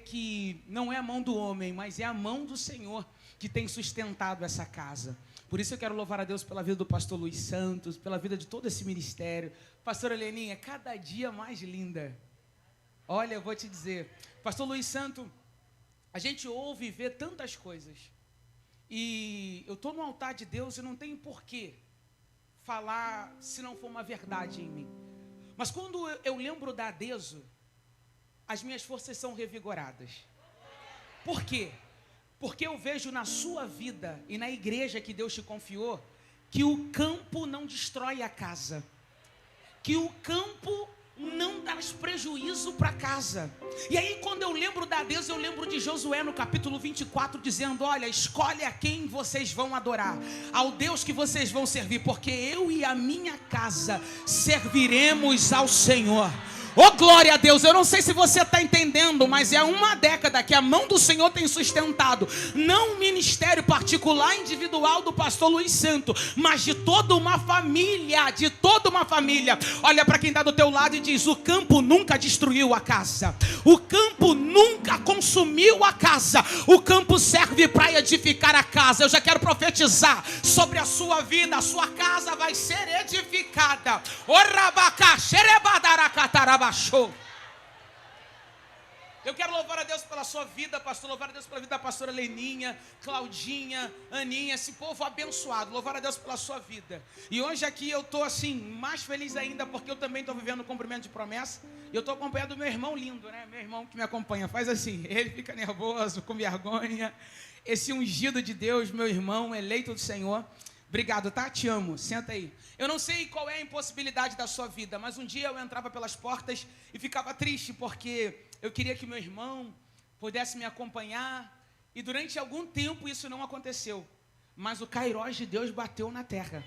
que não é a mão do homem, mas é a mão do Senhor que tem sustentado essa casa. Por isso eu quero louvar a Deus pela vida do pastor Luiz Santos, pela vida de todo esse ministério. Pastora Leninha, cada dia mais linda. Olha, eu vou te dizer, pastor Luiz Santos, a gente ouve e vê tantas coisas. E eu estou no altar de Deus e não tenho porquê falar se não for uma verdade em mim. Mas quando eu lembro da Adeso, as minhas forças são revigoradas. Por quê? Porque eu vejo na sua vida e na igreja que Deus te confiou, que o campo não destrói a casa, que o campo não dá prejuízo para a casa. E aí quando eu lembro da Adeso, eu lembro de Josué no capítulo 24, dizendo: olha, escolhe a quem vocês vão adorar, ao Deus que vocês vão servir, porque eu e a minha casa serviremos ao Senhor. Oh, glória a Deus, eu não sei se você está entendendo, mas é uma década que a mão do Senhor tem sustentado, não um ministério particular, individual do pastor Luiz Santos, mas de toda uma família, Olha para quem está do teu lado e diz: o campo nunca destruiu a casa, o campo nunca consumiu a casa, o campo serve para edificar a casa. Eu já quero profetizar sobre a sua vida, a sua casa vai ser edificada. Eu quero louvar a Deus pela sua vida, pastor, louvar a Deus pela vida da pastora Leninha, Claudinha, Aninha, esse povo abençoado, louvar a Deus pela sua vida. E hoje aqui eu estou assim, mais feliz ainda, porque eu também estou vivendo um cumprimento de promessa, e eu estou acompanhando do meu irmão lindo, né? Meu irmão que me acompanha, faz assim, ele fica nervoso, com vergonha, esse ungido de Deus, meu irmão, eleito do Senhor. Obrigado, tá? Te amo. Senta aí. Eu não sei qual é a impossibilidade da sua vida, mas um dia eu entrava pelas portas e ficava triste, porque eu queria que meu irmão pudesse me acompanhar, e durante algum tempo isso não aconteceu. Mas o Kairós de Deus bateu na terra.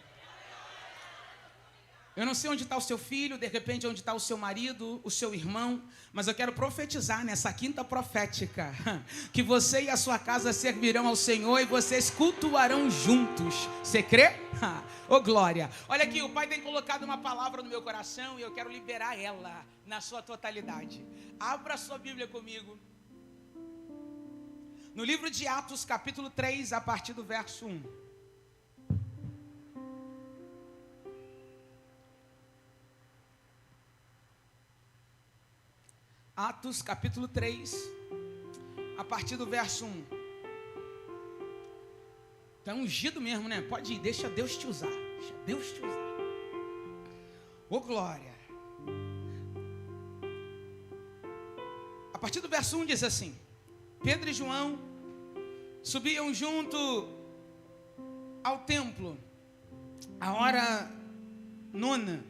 Eu não sei onde está o seu filho, de repente onde está o seu marido, o seu irmão, mas eu quero profetizar nessa quinta profética, que você e a sua casa servirão ao Senhor e vocês cultuarão juntos. Você crê? Ô glória! Olha aqui, o Pai tem colocado uma palavra no meu coração e eu quero liberar ela na sua totalidade. Abra a sua Bíblia comigo. No livro de Atos, capítulo 3, a partir do verso 1. Atos capítulo 3, a partir do verso 1. Tu é ungido mesmo, né? Pode ir, deixa Deus te usar. Deixa Deus te usar. Ô glória. A partir do verso 1 diz assim: Pedro e João subiam junto ao templo, a hora nona.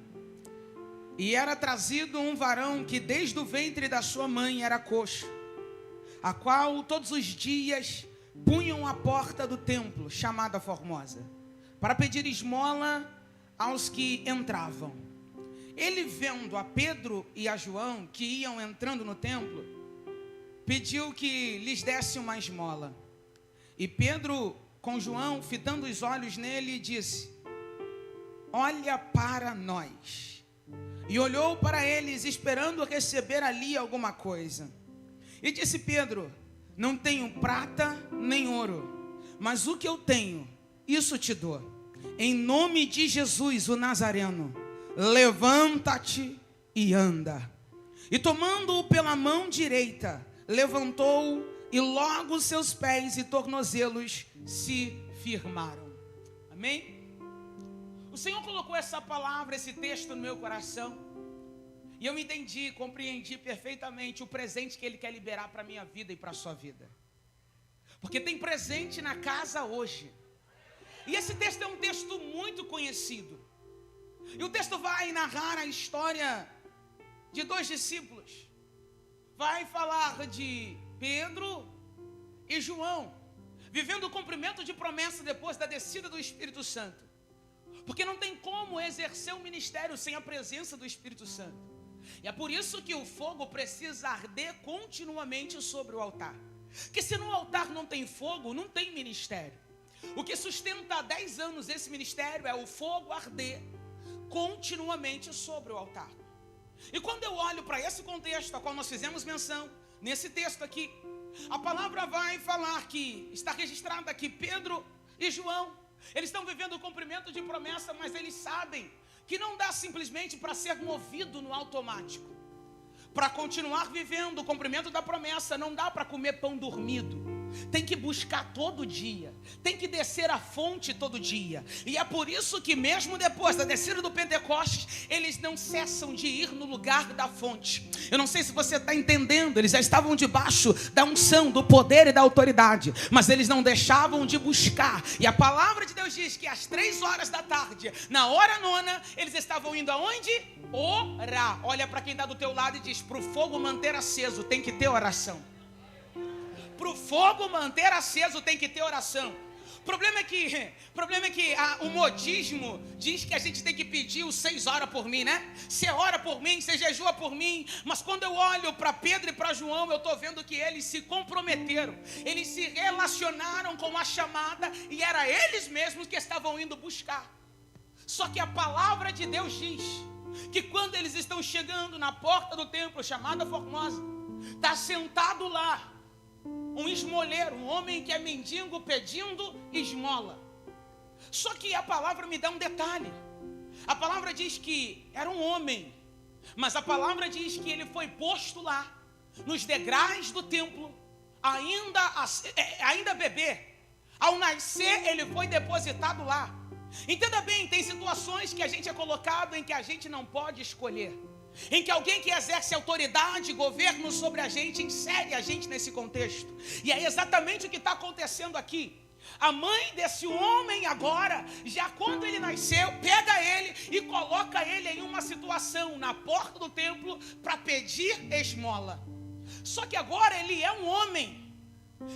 E era trazido um varão que desde o ventre da sua mãe era coxo, a qual todos os dias punham à porta do templo, chamada Formosa, para pedir esmola aos que entravam. Ele, vendo a Pedro e a João que iam entrando no templo, pediu que lhes desse uma esmola. E Pedro, com João, fitando os olhos nele, disse: olha para nós. E olhou para eles, esperando receber ali alguma coisa. E disse Pedro: não tenho prata nem ouro, mas o que eu tenho, isso te dou. Em nome de Jesus, o Nazareno, levanta-te e anda. E tomando-o pela mão direita, levantou, e logo seus pés e tornozelos se firmaram. Amém? O Senhor colocou essa palavra, esse texto no meu coração, e eu entendi, compreendi perfeitamente o presente que Ele quer liberar para a minha vida e para a sua vida. Porque tem presente na casa hoje. E esse texto é um texto muito conhecido. E o texto vai narrar a história de dois discípulos. Vai falar de Pedro e João, vivendo o cumprimento de promessa depois da descida do Espírito Santo. Porque não tem como exercer o ministério sem a presença do Espírito Santo. E é por isso que o fogo precisa arder continuamente sobre o altar. Que se no altar não tem fogo, não tem ministério. O que sustenta há 10 anos esse ministério é o fogo arder continuamente sobre o altar. E quando eu olho para esse contexto a qual nós fizemos menção, nesse texto aqui, a palavra vai falar que está registrado aqui, Pedro e João, eles estão vivendo o cumprimento de promessa, mas eles sabem que não dá simplesmente para ser movido no automático. Para continuar vivendo o cumprimento da promessa, não dá para comer pão dormido. Tem que buscar todo dia, tem que descer a fonte todo dia. E é por isso que mesmo depois da descida do Pentecostes, eles não cessam de ir no lugar da fonte. Eu não sei se você está entendendo, eles já estavam debaixo da unção, do poder e da autoridade, mas eles não deixavam de buscar. E a palavra de Deus diz que às 3 horas da tarde, na hora nona, eles estavam indo aonde? Orar. Olha para quem está do teu lado e diz: para o fogo manter aceso tem que ter oração. Para o fogo manter aceso tem que ter oração. O problema é que o modismo diz que a gente tem que pedir os 6 horas por mim, né? Você ora por mim, você jejua por mim. Mas quando eu olho para Pedro e para João, eu estou vendo que eles se comprometeram. Eles se relacionaram com a chamada e era eles mesmos que estavam indo buscar. Só que a palavra de Deus diz que quando eles estão chegando na porta do templo chamada Formosa, está sentado lá um esmoleiro, um homem que é mendigo pedindo esmola. Só que a palavra me dá um detalhe. A palavra diz que era um homem, mas a palavra diz que ele foi posto lá, nos degraus do templo, ainda bebê. Ao nascer, ele foi depositado lá. Entenda bem, tem situações que a gente é colocado em que a gente não pode escolher, em que alguém que exerce autoridade, governo sobre a gente, insere a gente nesse contexto. E é exatamente o que está acontecendo aqui. A mãe desse homem agora, já quando ele nasceu, pega ele e coloca ele em uma situação na porta do templo para pedir esmola. Só que agora ele é um homem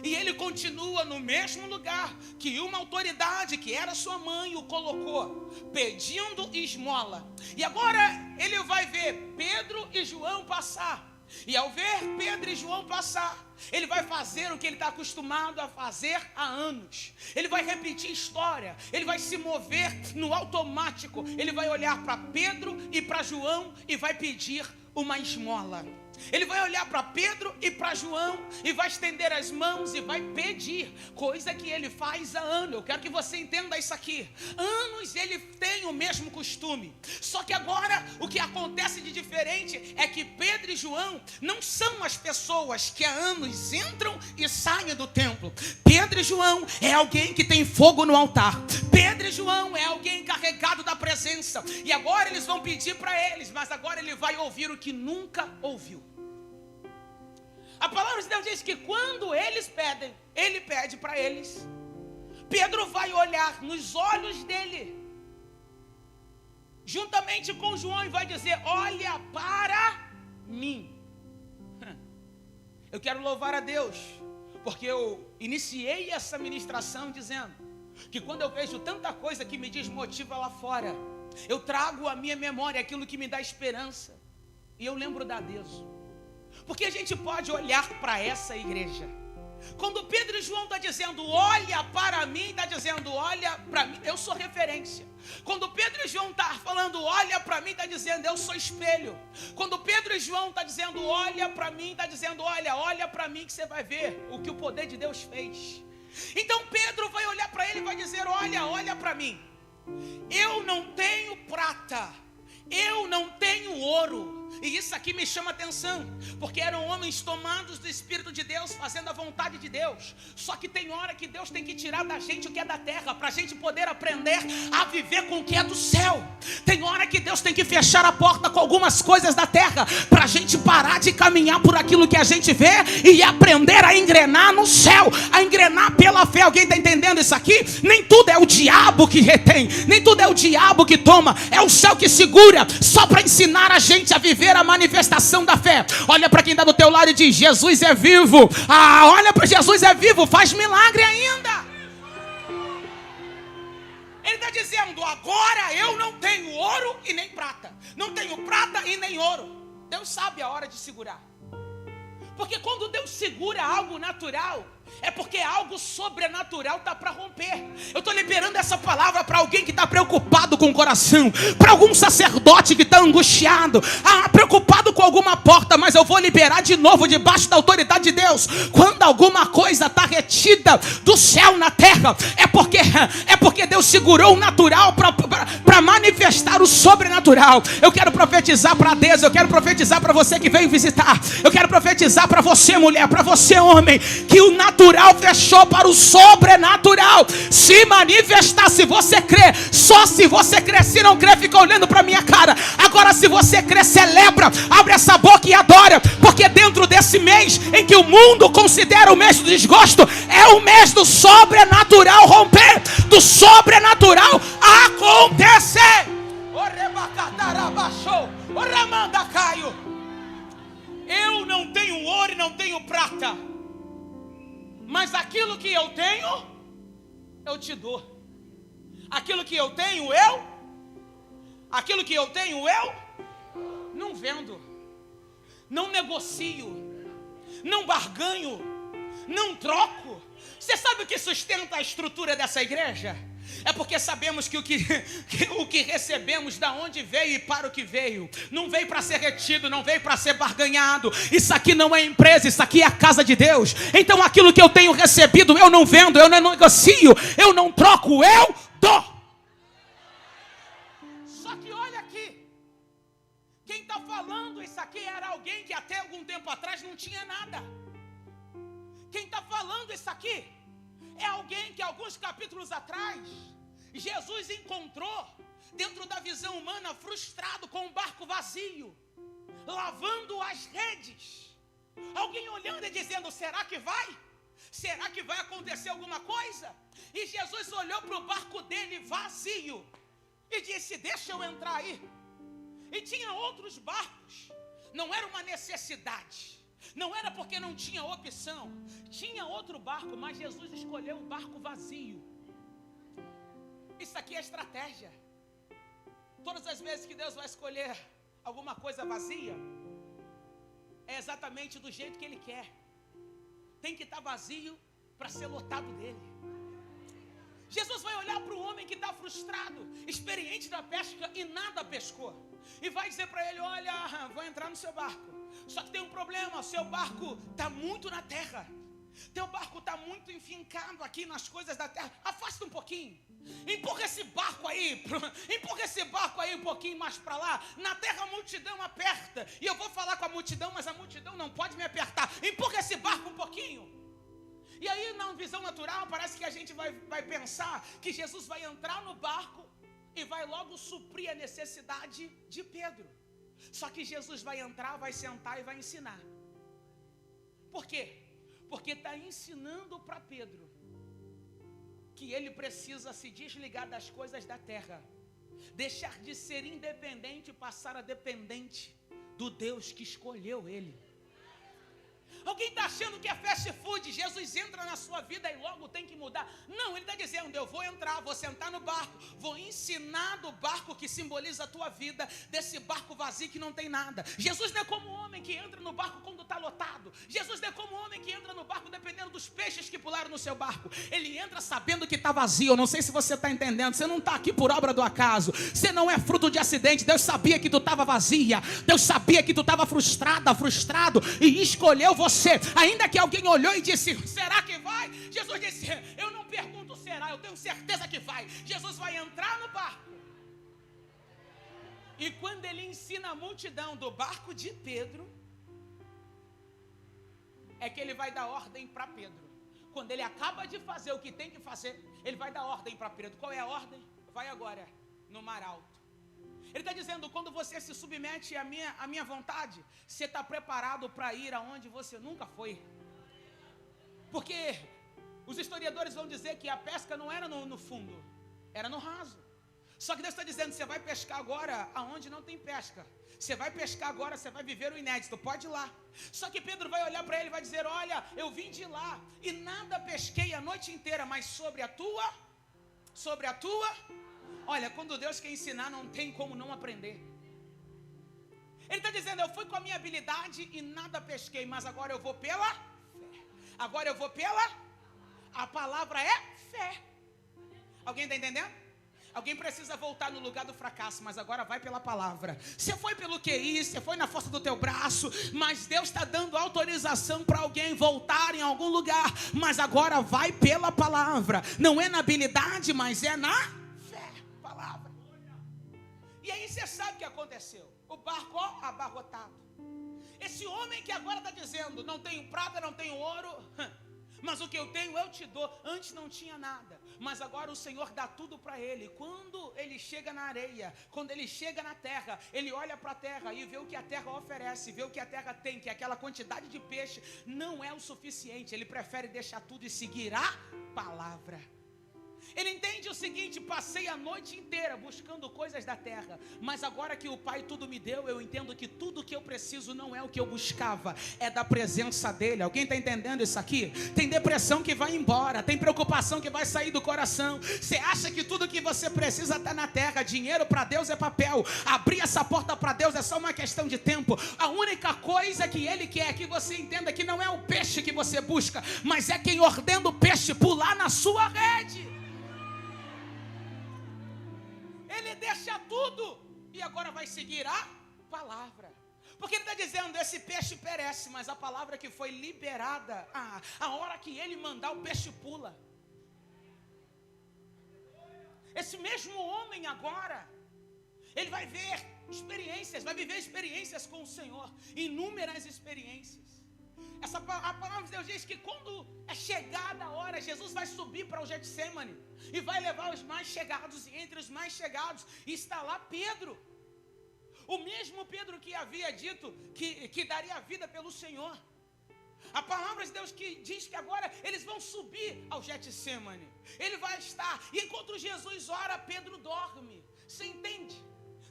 e ele continua no mesmo lugar que uma autoridade, que era sua mãe, o colocou, pedindo esmola. E agora ele vai ver Pedro e João passar. E ao ver Pedro e João passar, ele vai fazer o que ele está acostumado a fazer há anos. Ele vai repetir história, ele vai se mover no automático. Ele vai olhar para Pedro e para João e vai pedir uma esmola. Ele vai olhar para Pedro e para João e vai estender as mãos e vai pedir, coisa que ele faz há anos. Eu quero que você entenda isso aqui. Anos ele tem o mesmo costume. Só que agora o que acontece de diferente é que Pedro e João não são as pessoas que há anos entram e saem do templo. Pedro e João é alguém que tem fogo no altar. Pedro e João é alguém carregado da presença. E agora eles vão pedir para eles, mas agora ele vai ouvir o que nunca ouviu. A palavra de Deus diz que quando eles pedem, ele pede para eles. Pedro vai olhar nos olhos dele, juntamente com João, e vai dizer: olha para mim. Eu quero louvar a Deus, porque eu iniciei essa ministração dizendo que quando eu vejo tanta coisa que me desmotiva lá fora, eu trago à minha memória aquilo que me dá esperança, e eu lembro da Deus. Porque a gente pode olhar para essa igreja, quando Pedro e João estão dizendo olha para mim, está dizendo olha para mim, eu sou referência. Quando Pedro e João estão falando olha para mim, está dizendo eu sou espelho. Quando Pedro e João estão dizendo olha para mim, está dizendo olha para mim que você vai ver o que o poder de Deus fez. Então Pedro vai olhar para ele e vai dizer olha para mim. Eu não tenho prata, eu não tenho ouro. E isso aqui me chama atenção, porque eram homens tomados do Espírito de Deus, fazendo a vontade de Deus. Só que tem hora que Deus tem que tirar da gente o que é da terra, para a gente poder aprender a viver com o que é do céu. Tem hora que Deus tem que fechar a porta com algumas coisas da terra, para a gente parar de caminhar por aquilo que a gente vê e aprender a engrenar no céu, a engrenar pela fé. Alguém está entendendo isso aqui? Nem tudo é o diabo que retém, nem tudo é o diabo que toma, é o céu que segura, só para ensinar a gente a viver a manifestação da fé. Olha para quem está do teu lado e diz: Jesus é vivo. Olha para Jesus, é vivo, faz milagre ainda. Ele está dizendo: agora eu não tenho ouro e nem prata, não tenho prata e nem ouro. Deus sabe a hora de segurar, porque quando Deus segura algo natural, é porque algo sobrenatural está para romper. Eu estou liberando essa palavra para alguém que está preocupado com o coração, para algum sacerdote que está angustiado, preocupado com alguma porta. Mas eu vou liberar de novo debaixo da autoridade de Deus. Quando alguma coisa está retida do céu na terra, é porque Deus segurou o natural para manifestar o sobrenatural. Eu quero profetizar para Deus, eu quero profetizar para você que veio visitar, eu quero profetizar para você mulher, para você homem, que o natural fechou para o sobrenatural se manifestar. Se você crê, só se você crê. Se não crê, fica olhando para minha cara. Agora, se você crê, celebra, abre essa boca e adora, porque dentro desse mês em que o mundo considera o mês do desgosto, é o mês do sobrenatural romper, do sobrenatural acontecer. Eu não tenho ouro e não tenho prata, mas aquilo que eu tenho, eu te dou. Aquilo que eu tenho, eu não vendo, não negocio, não barganho, não troco. Você sabe o que sustenta a estrutura dessa igreja? É porque sabemos que o que recebemos, da onde veio e para o que veio, não veio para ser retido, não veio para ser barganhado. Isso aqui não é empresa, isso aqui é a casa de Deus. Então aquilo que eu tenho recebido, eu não vendo, eu não negocio, eu não troco, eu dou. Só que olha aqui, quem está falando isso aqui era alguém que até algum tempo atrás não tinha nada. Quem está falando isso aqui é alguém que alguns capítulos atrás Jesus encontrou dentro da visão humana, frustrado, com um barco vazio, lavando as redes. Alguém olhando e dizendo: será que vai? Será que vai acontecer alguma coisa? E Jesus olhou para o barco dele vazio e disse: deixa eu entrar aí. E tinha outros barcos. Não era uma necessidade, não era porque não tinha opção. Tinha outro barco, mas Jesus escolheu um barco vazio. Isso aqui é estratégia. Todas as vezes que Deus vai escolher alguma coisa vazia, é exatamente do jeito que Ele quer. Tem que estar vazio para ser lotado dele. Jesus vai olhar para o homem que está frustrado, experiente da pesca e nada pescou, e vai dizer para ele: olha, vou entrar no seu barco. Só que tem um problema, o seu barco está muito na terra. Teu barco está muito enfincado aqui nas coisas da terra. Afasta um pouquinho. Empurra esse barco aí um pouquinho mais para lá. Na terra a multidão aperta, e eu vou falar com a multidão, mas a multidão não pode me apertar. Empurra esse barco um pouquinho. E aí, na visão natural, parece que a gente vai pensar que Jesus vai entrar no barco e vai logo suprir a necessidade de Pedro. Só que Jesus vai entrar, vai sentar e vai ensinar. Por quê? Porque está ensinando para Pedro que ele precisa se desligar das coisas da terra, deixar de ser independente e passar a dependente do Deus que escolheu ele. Alguém está achando que é fast food, Jesus entra na sua vida e logo tem que mudar. Não, ele está dizendo: eu vou entrar, vou sentar no barco, vou ensinar do barco que simboliza a tua vida, desse barco vazio que não tem nada. Jesus não é como o homem que entra no barco quando está lotado. Jesus não é como o homem que entra no barco dependendo dos peixes que pularam no seu barco. Ele entra sabendo que está vazio. Eu não sei se você está entendendo. Você não está aqui por obra do acaso. Você não é fruto de acidente. Deus sabia que tu estava vazia. Deus sabia que tu estava frustrado e escolheu você. Ainda que alguém olhou e disse: será que vai? Jesus disse: eu não pergunto será, eu tenho certeza que vai. Jesus vai entrar no barco. E quando ele ensina a multidão do barco de Pedro, é que ele vai dar ordem para Pedro. Quando ele acaba de fazer o que tem que fazer, ele vai dar ordem para Pedro. Qual é a ordem? Vai agora no mar alto. Ele está dizendo: quando você se submete à minha vontade, você está preparado para ir aonde você nunca foi. Porque os historiadores vão dizer que a pesca não era no fundo, era no raso. Só que Deus está dizendo: você vai pescar agora aonde não tem pesca. Você vai pescar agora, você vai viver o inédito, pode ir lá. Só que Pedro vai olhar para ele e vai dizer: olha, eu vim de lá e nada pesquei a noite inteira, mas sobre a tua... Olha, quando Deus quer ensinar, não tem como não aprender. Ele está dizendo: eu fui com a minha habilidade e nada pesquei, mas agora eu vou pela fé. Agora eu vou pela A palavra é fé. Alguém está entendendo? Alguém precisa voltar no lugar do fracasso, mas agora vai pela palavra. Você foi pelo QI, você foi na força do teu braço, mas Deus está dando autorização para alguém voltar em algum lugar. Mas agora vai pela palavra. Não é na habilidade, mas é na fé. Palavra. E aí você sabe o que aconteceu. O barco, ó, abarrotado. Esse homem que agora está dizendo, não tenho prata, não tenho ouro, mas o que eu tenho eu te dou. Antes não tinha nada, mas agora o Senhor dá tudo para ele. Quando ele chega na areia, quando ele chega na terra, ele olha para a terra e vê o que a terra oferece, vê o que a terra tem, que aquela quantidade de peixe não é o suficiente. Ele prefere deixar tudo e seguir a palavra. Ele entende o seguinte: passei a noite inteira buscando coisas da terra, mas agora que o Pai tudo me deu, eu entendo que tudo que eu preciso não é o que eu buscava, é da presença dele. Alguém está entendendo isso aqui? Tem depressão que vai embora, tem preocupação que vai sair do coração. Você acha que tudo que você precisa está na terra? Dinheiro para Deus é papel, abrir essa porta para Deus é só uma questão de tempo. A única coisa que ele quer é que você entenda que não é o peixe que você busca, mas é quem ordena o peixe pular na sua rede. Ele deixa tudo e agora vai seguir a palavra. Porque ele está dizendo, esse peixe perece, mas a palavra que foi liberada, a hora que ele mandar, o peixe pula. Esse mesmo homem agora, ele vai ver experiências, vai viver experiências com o Senhor, inúmeras experiências. A palavra de Deus diz que quando é chegada a hora, Jesus vai subir para o Getsemane e vai levar os mais chegados, e entre os mais chegados está lá Pedro, o mesmo Pedro que havia dito que daria a vida pelo Senhor. A palavra de Deus que diz que agora eles vão subir ao Getsemane, ele vai estar, e enquanto Jesus ora, Pedro dorme. Você entende?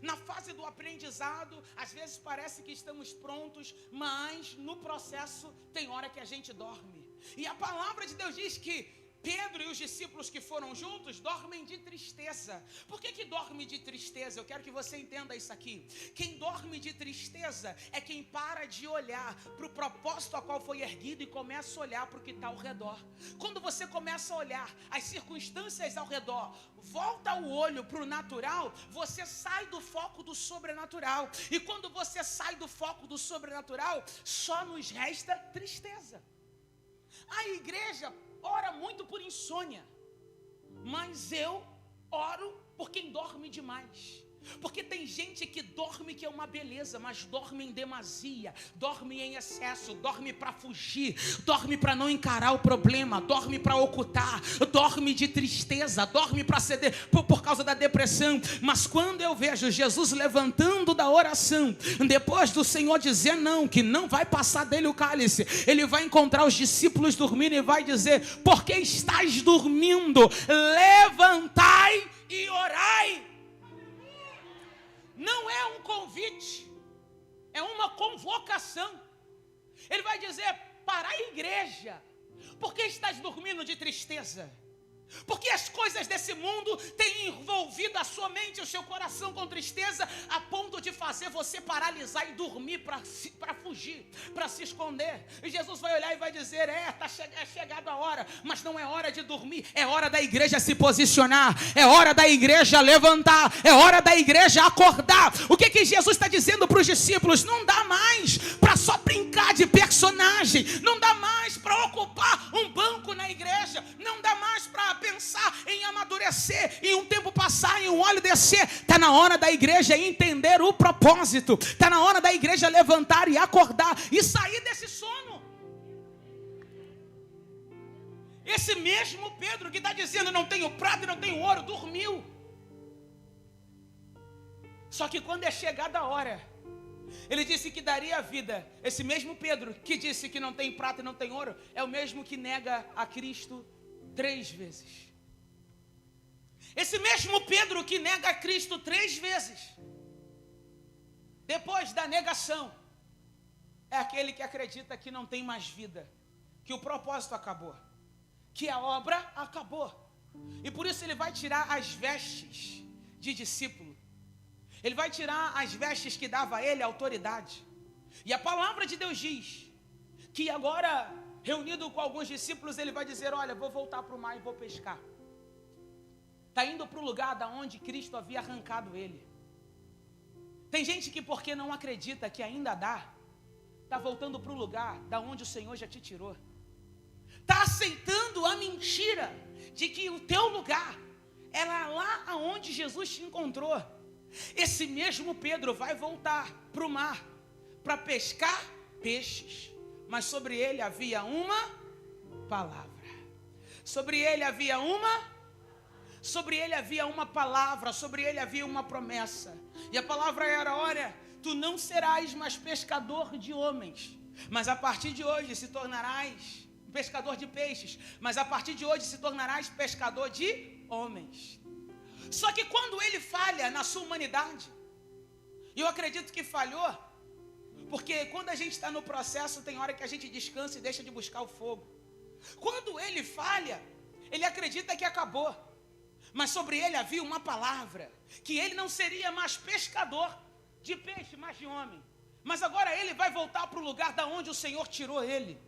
Na fase do aprendizado, às vezes parece que estamos prontos, mas no processo tem hora que a gente dorme. E a palavra de Deus diz que Pedro e os discípulos que foram juntos dormem de tristeza. Por que dorme de tristeza? Eu quero que você entenda isso aqui. Quem dorme de tristeza é quem para de olhar para o propósito a qual foi erguido e começa a olhar para o que está ao redor. Quando você começa a olhar as circunstâncias ao redor, volta o olho para o natural, você sai do foco do sobrenatural. E quando você sai do foco do sobrenatural, só nos resta tristeza. A igreja ora muito por insônia, mas eu oro por quem dorme demais. Porque tem gente que dorme que é uma beleza, mas dorme em demasia, dorme em excesso, dorme para fugir, dorme para não encarar o problema, dorme para ocultar, dorme de tristeza, dorme para ceder por causa da depressão. Mas quando eu vejo Jesus levantando da oração, depois do Senhor dizer não, que não vai passar dele o cálice, ele vai encontrar os discípulos dormindo e vai dizer: por que estáis dormindo? Levantai e orai. Não é um convite, é uma convocação. Ele vai dizer para a igreja: por que estás dormindo de tristeza? Porque as coisas desse mundo têm envolvido a sua mente e o seu coração com tristeza, a ponto de fazer você paralisar e dormir para fugir, para se esconder. E Jesus vai olhar e vai dizer: é chegada a hora, mas não é hora de dormir, é hora da igreja se posicionar, é hora da igreja levantar, é hora da igreja acordar. O que Jesus está dizendo para os discípulos? Não dá mais para só brincar de personagem, não dá mais para ocupar um banco na igreja, não dá mais para pensar em amadurecer, em um tempo passar, em um óleo descer. Está na hora da igreja entender o propósito, está na hora da igreja levantar e acordar e sair desse sono. Esse mesmo Pedro que está dizendo não tenho prata e não tenho ouro, dormiu. Só que quando é chegada a hora, ele disse que daria a vida. Esse mesmo Pedro que disse que não tem prata e não tem ouro é o mesmo que nega a Cristo 3 vezes. Esse mesmo Pedro que nega a Cristo 3 vezes, depois da negação, é aquele que acredita que não tem mais vida, que o propósito acabou, que a obra acabou. E por isso ele vai tirar as vestes de discípulo, ele vai tirar as vestes que dava a ele autoridade. E a palavra de Deus diz que agora reunido com alguns discípulos, ele vai dizer: olha, vou voltar para o mar e vou pescar. Está indo para o lugar da onde Cristo havia arrancado ele. Tem gente que, porque não acredita que ainda dá, está voltando para o lugar da onde o Senhor já te tirou. Está aceitando a mentira de que o teu lugar era lá aonde Jesus te encontrou. Esse mesmo Pedro vai voltar para o mar para pescar peixes, mas sobre ele havia uma palavra. Sobre ele havia uma palavra, sobre ele havia uma promessa. E a palavra era: olha, tu não serás mais pescador de homens, mas a partir de hoje se tornarás pescador de peixes, mas a partir de hoje se tornarás pescador de homens. Só que quando ele falha na sua humanidade, e eu acredito que falhou, porque quando a gente está no processo, tem hora que a gente descansa e deixa de buscar o fogo. Quando ele falha, ele acredita que acabou, mas sobre ele havia uma palavra, que ele não seria mais pescador de peixe, mas de homem. Mas agora ele vai voltar para o lugar da onde o Senhor tirou ele.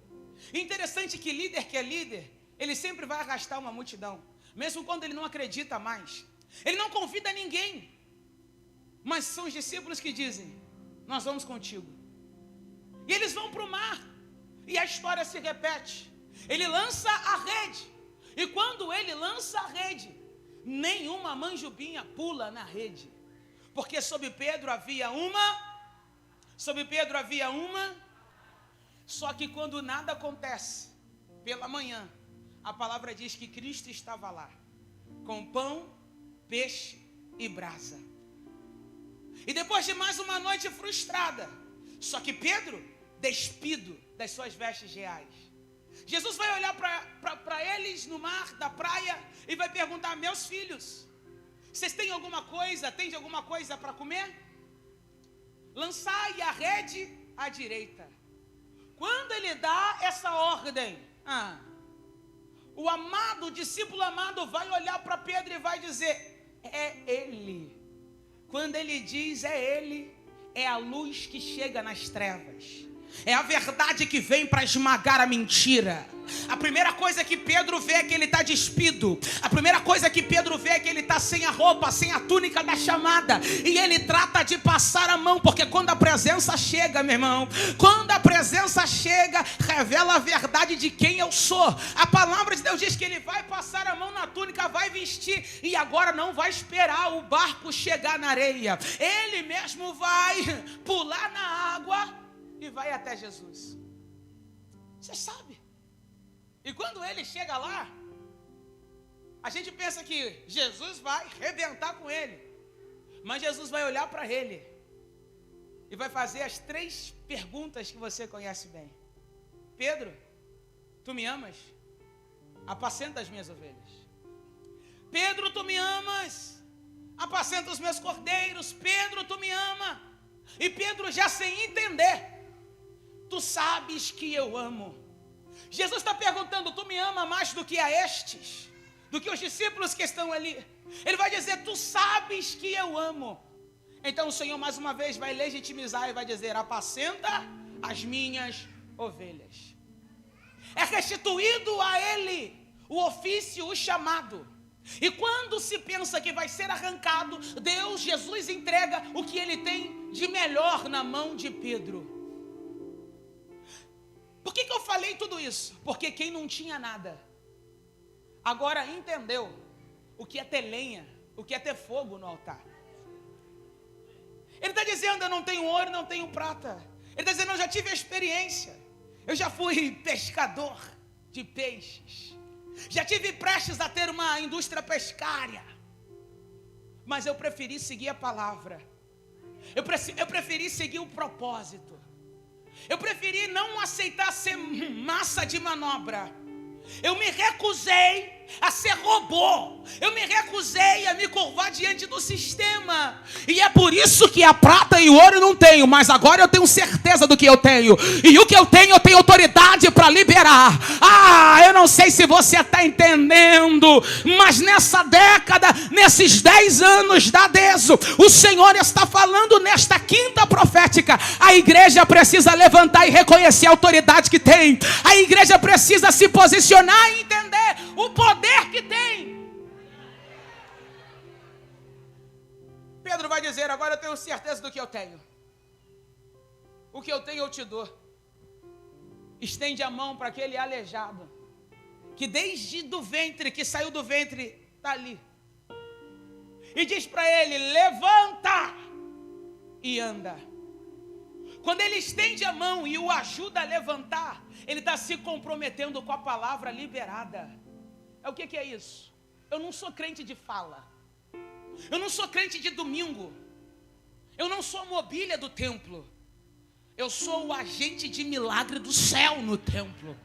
Interessante que líder que é líder, ele sempre vai arrastar uma multidão, mesmo quando ele não acredita mais. Ele não convida ninguém, mas são os discípulos que dizem: nós vamos contigo. E eles vão para o mar, e a história se repete. Ele lança a rede, e quando ele lança a rede, nenhuma manjubinha pula na rede, porque sobre Pedro havia uma. Só que quando nada acontece, pela manhã, a palavra diz que Cristo estava lá, com pão, peixe e brasa. E depois de mais uma noite frustrada, só que Pedro despido das suas vestes reais, Jesus vai olhar para eles no mar da praia e vai perguntar: meus filhos, vocês têm alguma coisa, para comer? Lançai a rede à direita. Quando ele dá essa ordem, o discípulo amado vai olhar para Pedro e vai dizer: é ele. Quando ele diz é ele, é a luz que chega nas trevas. É a verdade que vem para esmagar a mentira. A primeira coisa que Pedro vê é que ele está despido. A primeira coisa que Pedro vê é que ele está sem a roupa, sem a túnica da chamada. E ele trata de passar a mão, porque quando a presença chega, meu irmão, quando a presença chega, revela a verdade de quem eu sou. A palavra de Deus diz que ele vai passar a mão na túnica, vai vestir, e agora não vai esperar o barco chegar na areia. Ele mesmo vai pular na água e vai até Jesus. Você sabe? E quando ele chega lá, a gente pensa que Jesus vai arrebentar com ele. Mas Jesus vai olhar para ele e vai fazer as 3 perguntas que você conhece bem. Pedro, tu me amas? Apacenta as minhas ovelhas. Pedro, tu me amas? Apacenta os meus cordeiros. Pedro, tu me ama? E Pedro, já sem entender, tu sabes que eu amo. Jesus está perguntando: tu me ama mais do que a estes? Do que os discípulos que estão ali? Ele vai dizer: tu sabes que eu amo. Então o Senhor mais uma vez vai legitimizar e vai dizer: apacenta as minhas ovelhas. É restituído a ele o ofício, o chamado. E quando se pensa que vai ser arrancado, Jesus entrega o que ele tem de melhor na mão de Pedro. Por que eu falei tudo isso? Porque quem não tinha nada, agora entendeu o que é ter lenha, o que é ter fogo no altar. Ele está dizendo: eu não tenho ouro, não tenho prata. Ele está dizendo: eu já tive a experiência. Eu já fui pescador de peixes. Já tive prestes a ter uma indústria pescária. Mas eu preferi seguir a palavra. Eu preferi seguir o propósito. Eu preferi não aceitar ser massa de manobra. Eu me recusei a ser robô. Eu me recusei a me curvar diante do sistema. E é por isso que a prata e o ouro eu não tenho, mas agora eu tenho certeza do que eu tenho. E o que eu tenho autoridade para liberar. Eu não sei se você está entendendo, mas nessa década, nesses 10 anos da DESO, o Senhor está falando nesta quinta profética. A igreja precisa levantar e reconhecer a autoridade que tem. A igreja precisa se posicionar e entender o poder que tem. Pedro vai dizer: agora eu tenho certeza do que eu tenho. O que eu tenho eu te dou. Estende a mão para aquele aleijado, que desde do ventre, que saiu do ventre, está ali. E diz para ele: levanta e anda. Quando ele estende a mão e o ajuda a levantar, ele está se comprometendo com a palavra liberada. O que é isso? Eu não sou crente de fala. Eu não sou crente de domingo. Eu não sou mobília do templo. Eu sou o agente de milagre do céu no templo.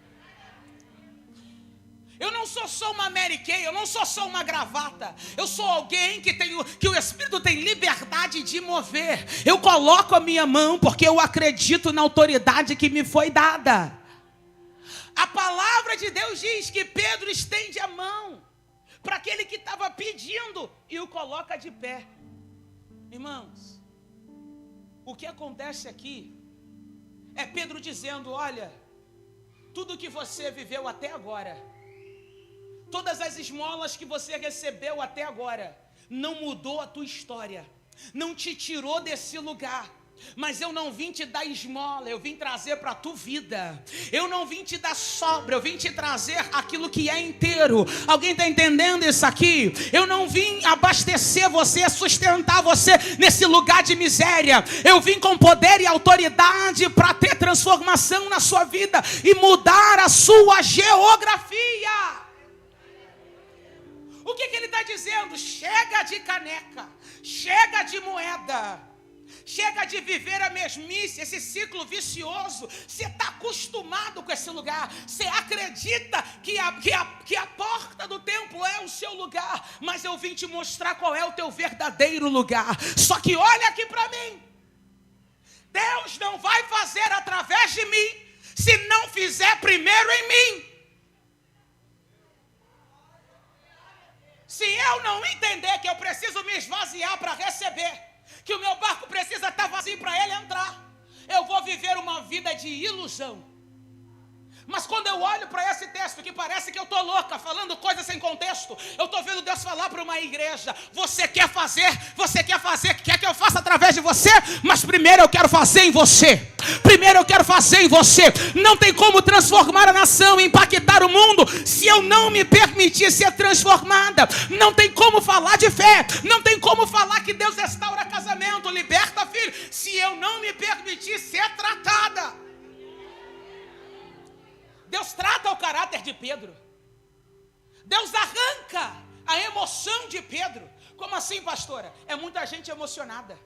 Eu não sou só uma Mary Kay, eu não sou só uma gravata. Eu sou alguém que o Espírito tem liberdade de mover. Eu coloco a minha mão porque eu acredito na autoridade que me foi dada. A palavra de Deus diz que Pedro estende a mão para aquele que estava pedindo e o coloca de pé. Irmãos, o que acontece aqui é Pedro dizendo: olha, tudo que você viveu até agora, todas as esmolas que você recebeu até agora, não mudou a tua história, não te tirou desse lugar. Mas eu não vim te dar esmola, eu vim trazer para a tua vida. Eu não vim te dar sobra, eu vim te trazer aquilo que é inteiro. Alguém está entendendo isso aqui? Eu não vim abastecer você, sustentar você nesse lugar de miséria. Eu vim com poder e autoridade para ter transformação na sua vida e mudar a sua geografia. O que ele está dizendo? Chega de caneca, chega de moeda. Chega de viver a mesmice, esse ciclo vicioso. Você está acostumado com esse lugar. Você acredita que a porta do templo é o seu lugar. Mas eu vim te mostrar qual é o teu verdadeiro lugar. Só que olha aqui para mim. Deus não vai fazer através de mim se não fizer primeiro em mim. Se eu não entender que eu preciso me esvaziar para receber, que o meu barco precisa estar vazio para ele entrar, eu vou viver uma vida de ilusão. Mas quando eu olho para esse texto, que parece que eu estou louca, falando coisas sem contexto, eu estou vendo Deus falar para uma igreja: você quer fazer, quer que eu faça através de você? Mas primeiro eu quero fazer em você. Primeiro eu quero fazer em você. Não tem como transformar a nação, impactar o mundo, se eu não me permitir ser transformada. Não tem como falar de fé, não tem como falar que Deus restaura casamento, liberta filho, se eu não me permitir ser tratada. Deus trata o caráter de Pedro. Deus arranca a emoção de Pedro. Como assim, pastora? É muita gente emocionada,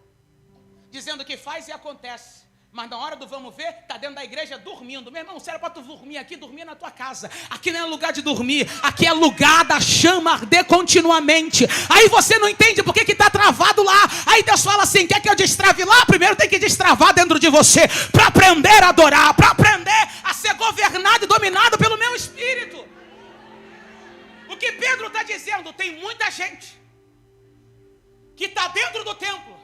dizendo que faz e acontece. Mas na hora do vamos ver, está dentro da igreja dormindo. Meu irmão, se era para tu dormir aqui, dormir na tua casa. Aqui não é lugar de dormir, aqui é lugar da chama arder continuamente. Aí você não entende por que está travado lá. Aí Deus fala assim: quer que eu destrave lá? Primeiro tem que destravar dentro de você, para aprender a adorar, para aprender a ser governado e dominado pelo meu espírito. O que Pedro está dizendo: tem muita gente que está dentro do templo,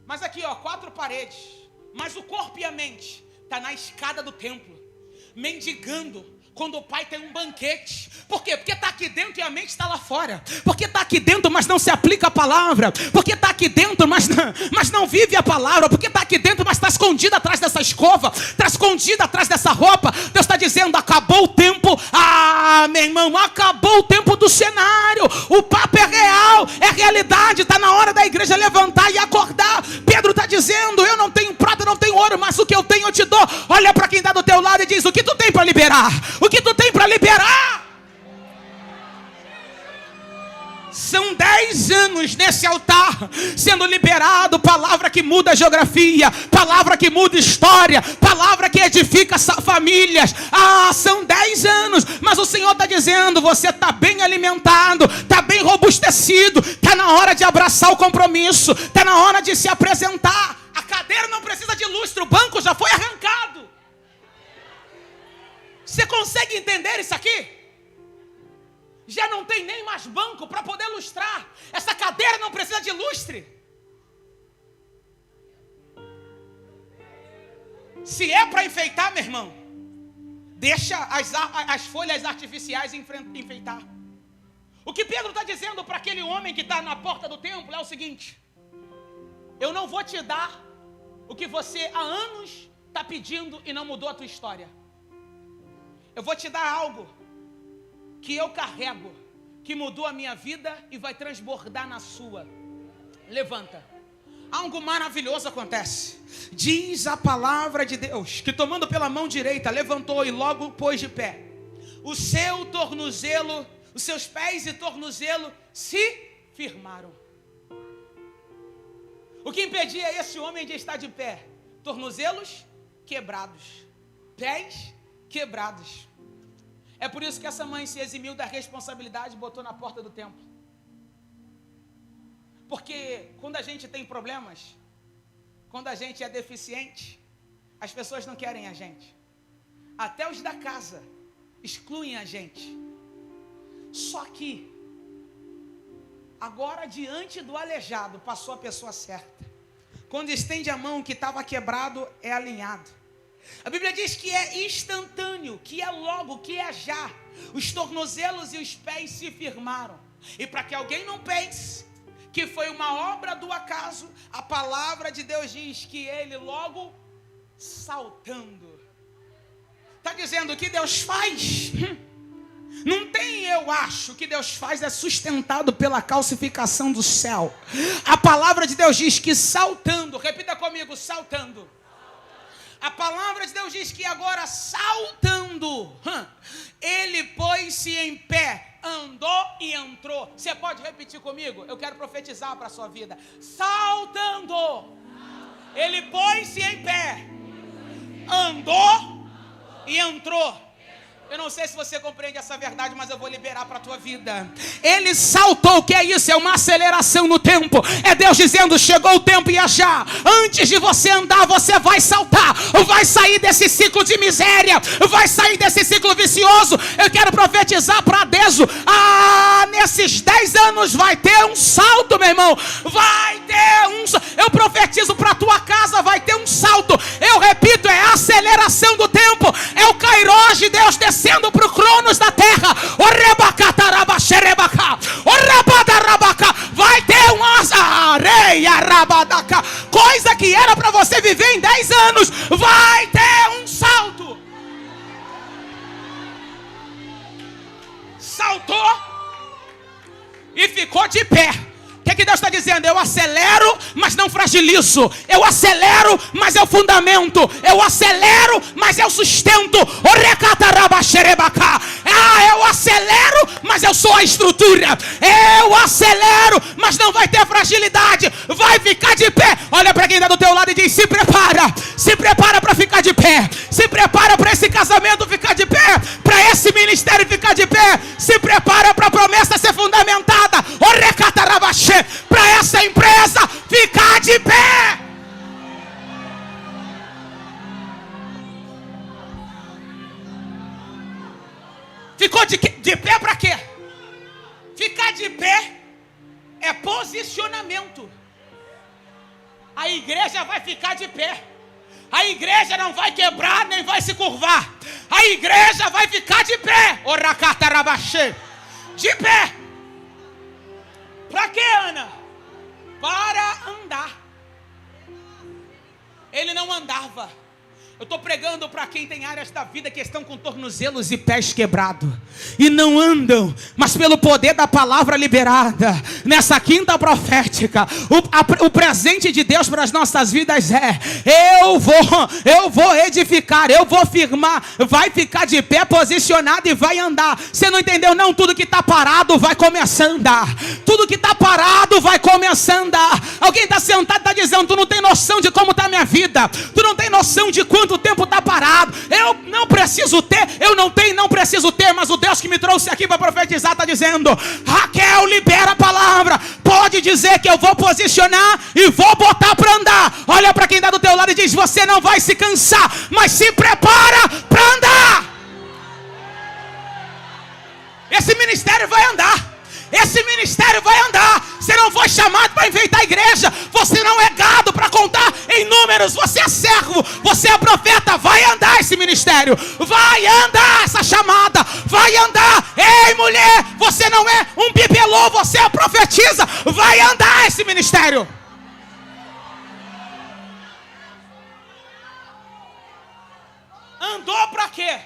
mas aqui 4 paredes, mas o corpo e a mente está na escada do templo, mendigando quando o pai tem um banquete. Por quê? Porque está aqui dentro e a mente está lá fora. Porque está aqui dentro, mas não se aplica a palavra. Porque está aqui dentro, mas não vive a palavra. Porque está aqui dentro, mas está escondido atrás dessa escova, está escondido atrás dessa roupa. Deus está dizendo: acabou o tempo. Meu irmão, acabou o tempo do cenário. O papo é real, é realidade. Está na hora da igreja levantar e acordar. Pedro está dizendo: eu não tenho prata, não tenho ouro, mas o que eu tenho eu te dou. Olha para quem está do teu lado e diz: o que tu tem para liberar? O que tu tem para liberar? São 10 anos nesse altar sendo liberado palavra que muda a geografia, palavra que muda a história, palavra que edifica famílias. São 10 anos, mas o Senhor está dizendo: você está bem alimentado, está bem robustecido, está na hora de abraçar o compromisso, está na hora de se apresentar. A cadeira não precisa de lustre, o banco já foi arrancado. Você consegue entender isso aqui? Já não tem nem mais banco para poder lustrar. Essa cadeira não precisa de lustre. Se é para enfeitar, meu irmão, deixa as folhas artificiais enfeitar. O que Pedro está dizendo para aquele homem que está na porta do templo é o seguinte: eu não vou te dar o que você há anos está pedindo e não mudou a tua história. Eu vou te dar algo que eu carrego, que mudou a minha vida e vai transbordar na sua. Levanta. Algo maravilhoso acontece. Diz a palavra de Deus que, tomando pela mão direita, levantou e logo pôs de pé. O seu tornozelo, os seus pés e tornozelo se firmaram. O que impedia esse homem de estar de pé? Tornozelos quebrados, pés quebrados. É por isso que essa mãe se eximiu da responsabilidade e botou na porta do templo. Porque quando a gente tem problemas, quando a gente é deficiente, as pessoas não querem a gente. Até os da casa excluem a gente. Só que agora, diante do aleijado, passou a pessoa certa. Quando estende a mão, o que estava quebrado é alinhado. A Bíblia diz que é instantâneo, que é logo, que é já. Os tornozelos e os pés se firmaram. E para que alguém não pense que foi uma obra do acaso, a palavra de Deus diz que ele logo saltando. Está dizendo: o que Deus faz? Não tem eu acho. O que Deus faz é sustentado pela calcificação do céu. A palavra de Deus diz que saltando, repita comigo, saltando. A palavra de Deus diz que agora saltando, ele pôs-se em pé, andou e entrou. Você pode repetir comigo? Eu quero profetizar para a sua vida. Saltando, ele pôs-se em pé, andou e entrou. Eu não sei se você compreende essa verdade, mas eu vou liberar para a tua vida. Ele saltou. O que é isso? É uma aceleração no tempo. É Deus dizendo: chegou o tempo e já. Antes de você andar, você vai saltar. Vai sair desse ciclo de miséria. Vai sair desse ciclo vicioso. Eu quero profetizar para Deso. Nesses 10 anos vai ter um salto, meu irmão. Vai ter um salto. Eu profetizo para a tua casa, vai ter um salto. Eu repito, é a aceleração do tempo. É o Kairos de Deus descendo para o Cronos da terra. Vai ter coisa que era para você viver em 10 anos. Vai ter um salto. Saltou e ficou de pé. O que Deus está dizendo? Eu acelero, mas não fragilizo. Eu acelero, mas é o fundamento. Eu acelero, mas é o sustento. Eu acelero, mas eu sou a estrutura. Eu acelero, mas não vai ter fragilidade. Vai ficar de pé. Olha para quem está do teu lado e diz: se prepara. Se prepara para ficar de pé. Se prepara para esse casamento ficar de pé. Para esse ministério ficar de pé. Se prepara para a promessa ser fundamentada. Para essa empresa ficar de pé. Ficou de pé para quê? Ficar de pé é posicionamento. A igreja vai ficar de pé. A igreja não vai quebrar nem vai se curvar. A igreja vai ficar de pé. De pé. Para quê, Ana? Para andar. Ele não andava. Eu estou pregando para quem tem áreas da vida que estão com tornozelos e pés quebrados e não andam, mas pelo poder da palavra liberada nessa quinta profética, o presente de Deus para as nossas vidas é: eu vou edificar, eu vou firmar, vai ficar de pé, posicionado e vai andar. Você não entendeu não? Tudo que está parado vai começar a andar. Tudo que está parado vai começar a andar. Alguém está sentado e está dizendo: tu não tem noção de como está a minha vida, tu não tem noção de quanto enquanto o tempo está parado. Eu não preciso ter, eu não tenho, não preciso ter, mas o Deus que me trouxe aqui para profetizar está dizendo: Raquel, libera a palavra, pode dizer que eu vou posicionar e vou botar para andar. Olha para quem está do teu lado e diz: você não vai se cansar, mas se prepara para andar. Esse ministério vai andar. Esse ministério vai andar. Você não foi chamado para enfeitar a igreja. Você não é gado para contar em números. Você é servo, você é profeta. Vai andar esse ministério. Vai andar essa chamada. Vai andar. Ei, mulher, você não é um bibelô, você é profetiza. Vai andar esse ministério. Andou para quê?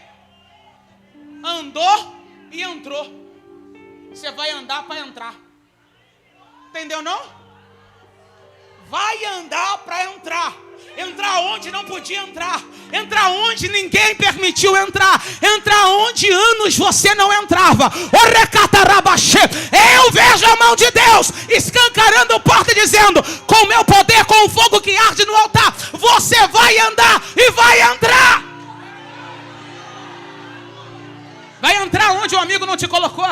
Andou e entrou. Você vai andar para entrar. Entendeu não? Vai andar para entrar. Entrar onde não podia entrar. Entrar onde ninguém permitiu entrar. Entrar onde anos você não entrava. Eu vejo a mão de Deus escancarando a porta e dizendo: com o meu poder, com o fogo que arde no altar, você vai andar e vai entrar. Vai entrar onde o amigo não te colocou.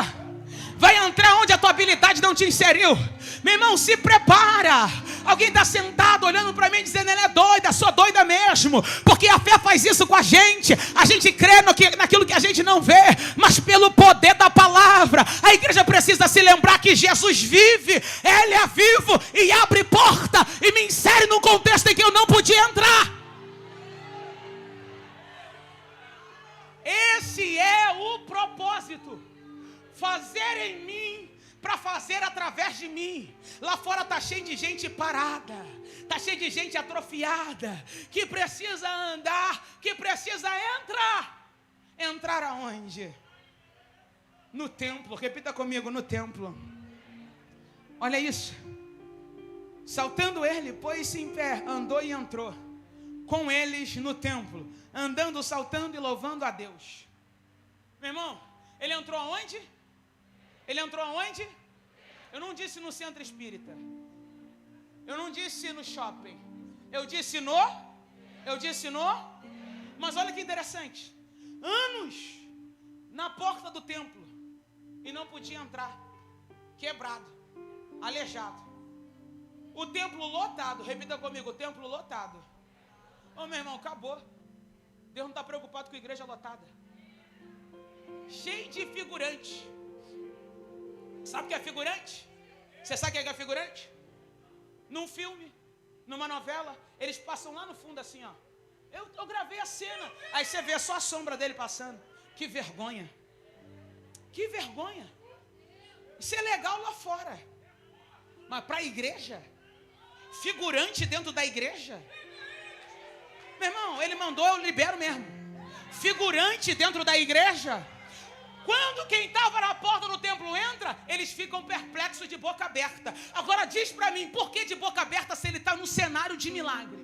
Vai entrar onde a tua habilidade não te inseriu. Meu irmão, se prepara. Alguém está sentado olhando para mim dizendo: ela é doida, sou doida mesmo. Porque a fé faz isso com a gente. A gente crê naquilo que a gente não vê, mas pelo poder da palavra. A igreja precisa se lembrar que Jesus vive. Ele é vivo e abre porta e me insere num contexto em que eu não podia entrar. Esse é o propósito. Fazer em mim para fazer através de mim. Lá fora está cheio de gente parada, está cheio de gente atrofiada, que precisa andar, que precisa entrar. Entrar aonde? No templo. Repita comigo: no templo. Olha isso. Saltando ele, pôs-se em pé, andou e entrou com eles no templo, andando, saltando e louvando a Deus. Meu irmão, ele entrou aonde? Ele entrou aonde? Eu não disse no centro espírita. Eu não disse no shopping. Eu disse no. Mas olha que interessante. Anos na porta do templo e não podia entrar. Quebrado, aleijado. O templo lotado. Repita comigo: o templo lotado. Ô, meu irmão, acabou. Deus não está preocupado com a igreja lotada. Cheio de figurante. Sabe o que é figurante? Você sabe o que é figurante? Num filme, numa novela, eles passam lá no fundo assim, ó. Eu gravei a cena. Aí você vê só a sombra dele passando. Que vergonha. Que vergonha. Isso é legal lá fora. Mas para a igreja? Figurante dentro da igreja? Meu irmão, ele mandou, eu libero mesmo. Figurante dentro da igreja? Quando quem estava na porta do templo entra, eles ficam perplexos de boca aberta. Agora diz para mim, por que de boca aberta se ele está num cenário de milagre?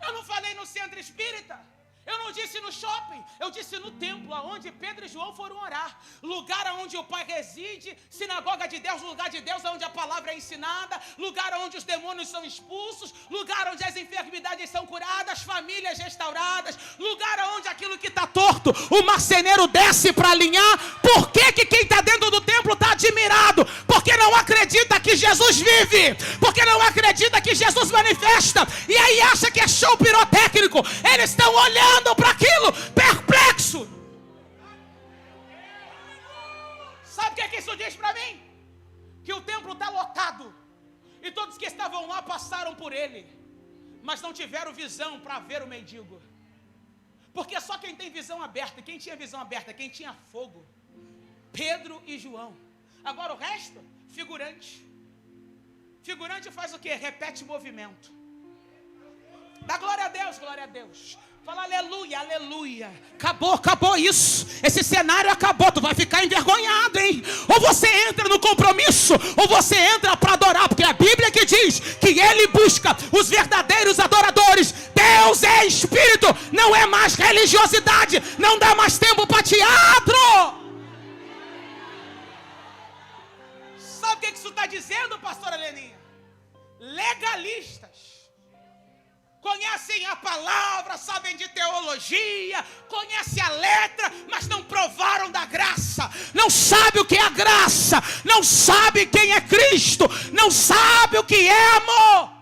Eu não falei no centro espírita. Eu não disse no shopping, eu disse no templo, onde Pedro e João foram orar. Lugar onde o Pai reside, sinagoga de Deus, lugar de Deus onde a palavra é ensinada, lugar onde os demônios são expulsos, lugar onde as enfermidades são curadas, famílias restauradas, lugar onde aquilo que está torto, o marceneiro desce para alinhar. Por que quem está dentro do templo está admirado? Porque não acredita que Jesus vive, porque não acredita que Jesus manifesta, e aí acha que é show pirotécnico. Eles estão olhando para aquilo, perplexo. Sabe o que isso diz para mim? Que o templo está lotado e todos que estavam lá passaram por ele, mas não tiveram visão para ver o mendigo. Porque só quem tem visão aberta, quem tinha visão aberta, quem tinha fogo, Pedro e João. Agora o resto, figurante. Figurante faz o quê? Repete movimento. Dá glória a Deus, glória a Deus. Fala aleluia, aleluia. Acabou isso. Esse cenário acabou. Tu vai ficar envergonhado, hein? Ou você entra no compromisso, ou você entra para adorar. Porque a Bíblia que diz que ele busca os verdadeiros adoradores. Deus é espírito, não é mais religiosidade. Não dá mais tempo para teatro. Sabe o que isso está dizendo, pastora Leninha? Legalistas. conhecem a palavra, sabem de teologia, conhecem a letra, mas não provaram da graça, não sabem o que é a graça, não sabem quem é Cristo, não sabem o que é amor.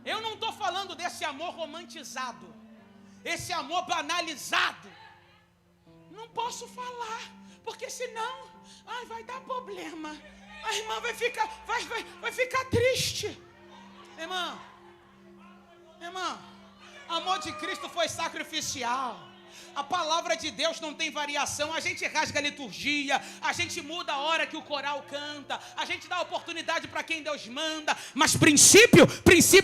Eu não estou falando desse amor romantizado, esse amor banalizado. Não posso falar, porque senão vai dar problema. A irmã vai ficar triste. Irmã, amor de Cristo foi sacrificial. A palavra de Deus não tem variação. A gente rasga a liturgia, a gente muda a hora que o coral canta, a gente dá oportunidade para quem Deus manda, mas princípio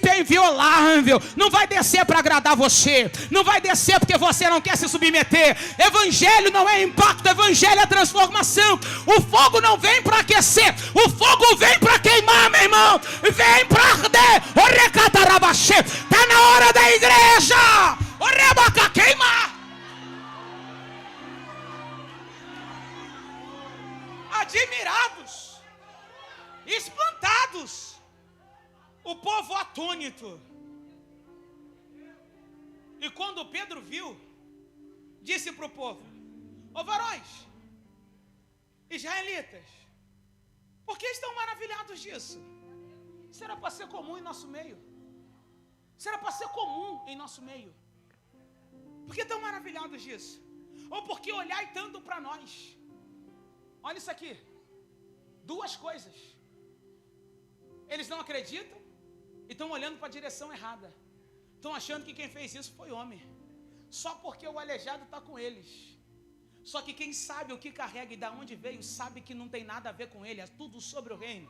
é inviolável. Não vai descer para agradar você, não vai descer porque você não quer se submeter. Evangelho não é impacto, evangelho é transformação. O fogo não vem para aquecer, o fogo vem para queimar, meu irmão. Vem para arder. Está na hora da igreja queimar. Admirados, espantados, o povo atônito. E quando Pedro viu, disse para o povo: ó varões, israelitas, por que estão maravilhados disso? Será para ser comum em nosso meio? Será para ser comum em nosso meio? Por que estão maravilhados disso? Ou porque olhai tanto para nós? Olha isso aqui, duas coisas. Eles não acreditam e estão olhando para a direção errada. Estão achando que quem fez isso foi homem, só porque o aleijado está com eles. Só que quem sabe o que carrega e de onde veio, sabe que não tem nada a ver com ele, é tudo sobre o reino.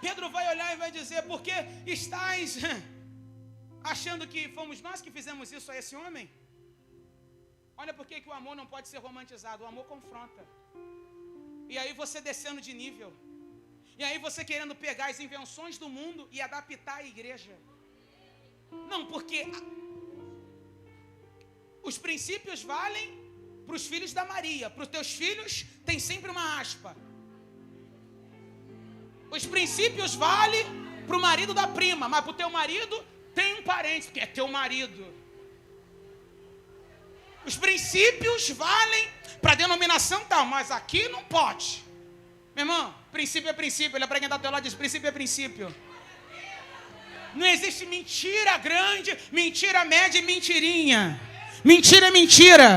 Pedro vai olhar e vai dizer: por que estáis achando que fomos nós que fizemos isso a esse homem? Olha por que o amor não pode ser romantizado. O amor confronta. E aí você descendo de nível, e aí você querendo pegar as invenções do mundo e adaptar a igreja. Não, porque os princípios valem para os filhos da Maria. Para os teus filhos tem sempre uma aspa. Os princípios valem para o marido da prima, mas para o teu marido tem um parente, porque é teu marido. Os princípios valem para a denominação tal, mas aqui não pode. Meu irmão, princípio é princípio. Olha para quem está ao teu lado e diz: princípio é princípio. Não existe mentira grande, mentira média e mentirinha. Mentira é mentira.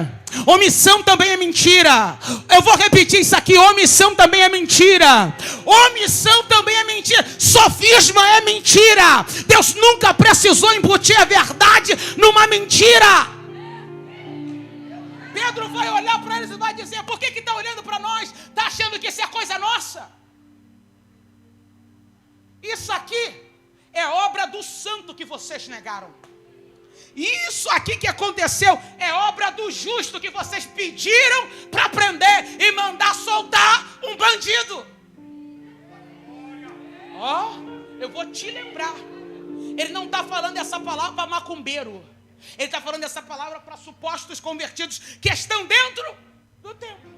Omissão também é mentira. Eu vou repetir isso aqui: omissão também é mentira. Omissão também é mentira. Sofisma é mentira. Deus nunca precisou embutir a verdade numa mentira. Pedro vai olhar para eles e vai dizer: por que está olhando para nós? Está achando que isso é coisa nossa? Isso aqui é obra do santo que vocês negaram. Isso aqui que aconteceu é obra do justo que vocês pediram para prender e mandar soltar um bandido. Eu vou te lembrar. Ele não está falando essa palavra para macumbeiro. Ele está falando essa palavra para supostos convertidos que estão dentro do templo.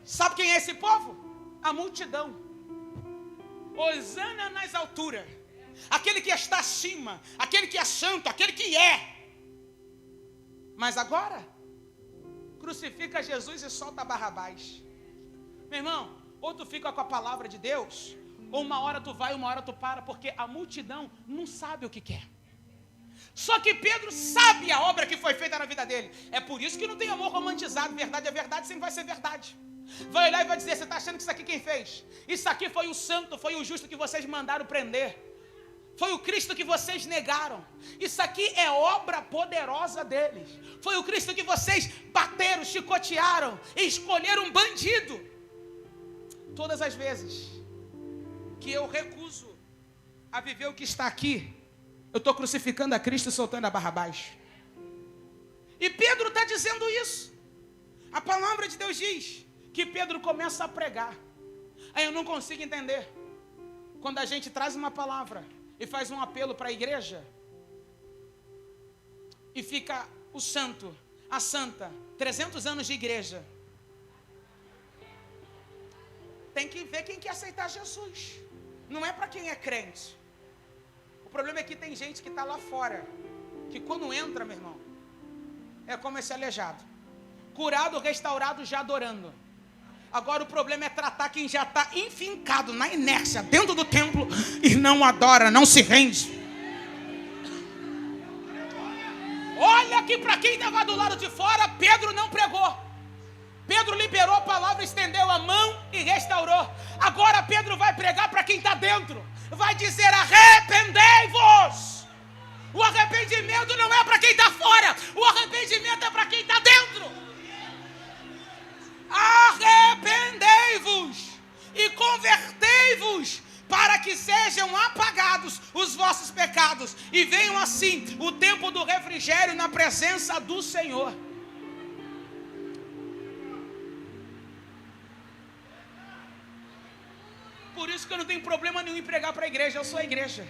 Sabe quem é esse povo? A multidão. Hosana nas alturas. Aquele que está acima, aquele que é santo, aquele que é. Mas agora, crucifica Jesus e solta Barrabás. Meu irmão, ou tu fica com a palavra de Deus, ou uma hora tu vai, uma hora tu para, porque a multidão não sabe o que quer. Só que Pedro sabe a obra que foi feita na vida dele. É por isso que não tem amor romantizado. Verdade é verdade, sempre vai ser verdade. Vai olhar e vai dizer: você está achando que isso aqui quem fez? Isso aqui foi o santo, foi o justo que vocês mandaram prender. Foi o Cristo que vocês negaram. Isso aqui é obra poderosa deles. Foi o Cristo que vocês bateram, chicotearam e escolheram um bandido. Todas as vezes que eu recuso a viver o que está aqui, eu estou crucificando a Cristo e soltando a Barrabás. E Pedro está dizendo isso. A palavra de Deus diz que Pedro começa a pregar. Aí eu não consigo entender. Quando a gente traz uma palavra e faz um apelo para a igreja, e fica o santo, a santa, 300 anos de igreja. Tem que ver quem quer aceitar Jesus. não é para quem é crente. O problema é que tem gente que está lá fora, que quando entra, meu irmão, é como esse aleijado, curado, restaurado, já adorando. Agora o problema é tratar quem já está enfincado na inércia dentro do templo e não adora, não se rende. Olha que para quem estava do lado de fora, Pedro não pregou. Pedro liberou a palavra, estendeu a mão e restaurou. Agora Pedro vai pregar para quem está dentro. Vai dizer: arrependei-vos. O arrependimento não é para quem está fora. O arrependimento é para quem está dentro. Arrependei-vos e convertei-vos, para que sejam apagados os vossos pecados e venham assim o tempo do refrigério na presença do Senhor. Por isso que eu não tenho problema nenhum em pregar para a igreja, eu sou a igreja.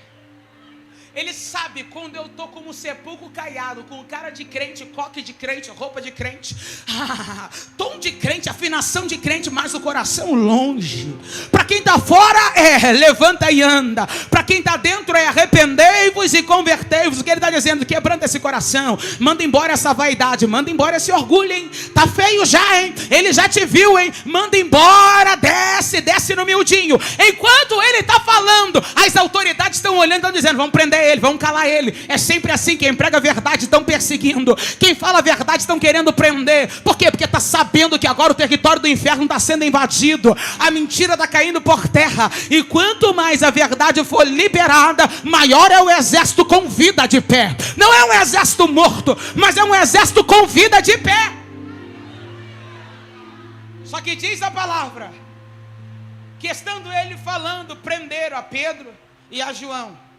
Ele sabe quando eu estou como sepulcro caiado, com cara de crente, coque de crente, roupa de crente, tom de crente, afinação de crente, mas o coração longe. Para quem está fora levanta e anda. Para quem está dentro arrependei-vos e convertei-vos. O que ele está dizendo? Quebranta esse coração, manda embora essa vaidade, manda embora esse orgulho, hein? Tá feio já, hein? Ele já te viu, hein? Manda embora, desce no miudinho. Enquanto ele está falando, as autoridades estão olhando, estão dizendo: vamos prender ele, vamos calar ele. É sempre assim, quem prega a verdade estão perseguindo, quem fala a verdade estão querendo prender. Por quê? Porque está sabendo que agora o território do inferno está sendo invadido, a mentira está caindo por terra, e quanto mais a verdade for liberada, maior é o exército com vida de pé. Não é um exército morto, mas é um exército com vida de pé. Só que diz a palavra que, estando ele falando, prenderam a Pedro e a João.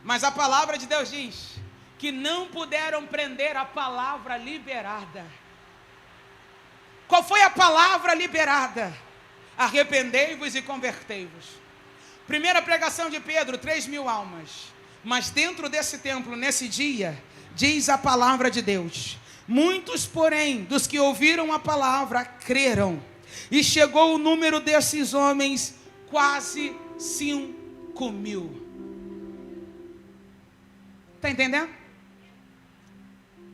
Mas a palavra de Deus diz que não puderam prender a palavra liberada. Qual foi a palavra liberada? Arrependei-vos e convertei-vos. Primeira pregação de Pedro, 3.000 almas. Mas dentro desse templo, nesse dia, diz a palavra de Deus: muitos, porém, dos que ouviram a palavra, creram. E chegou o número desses homens, quase 5.000. Está entendendo?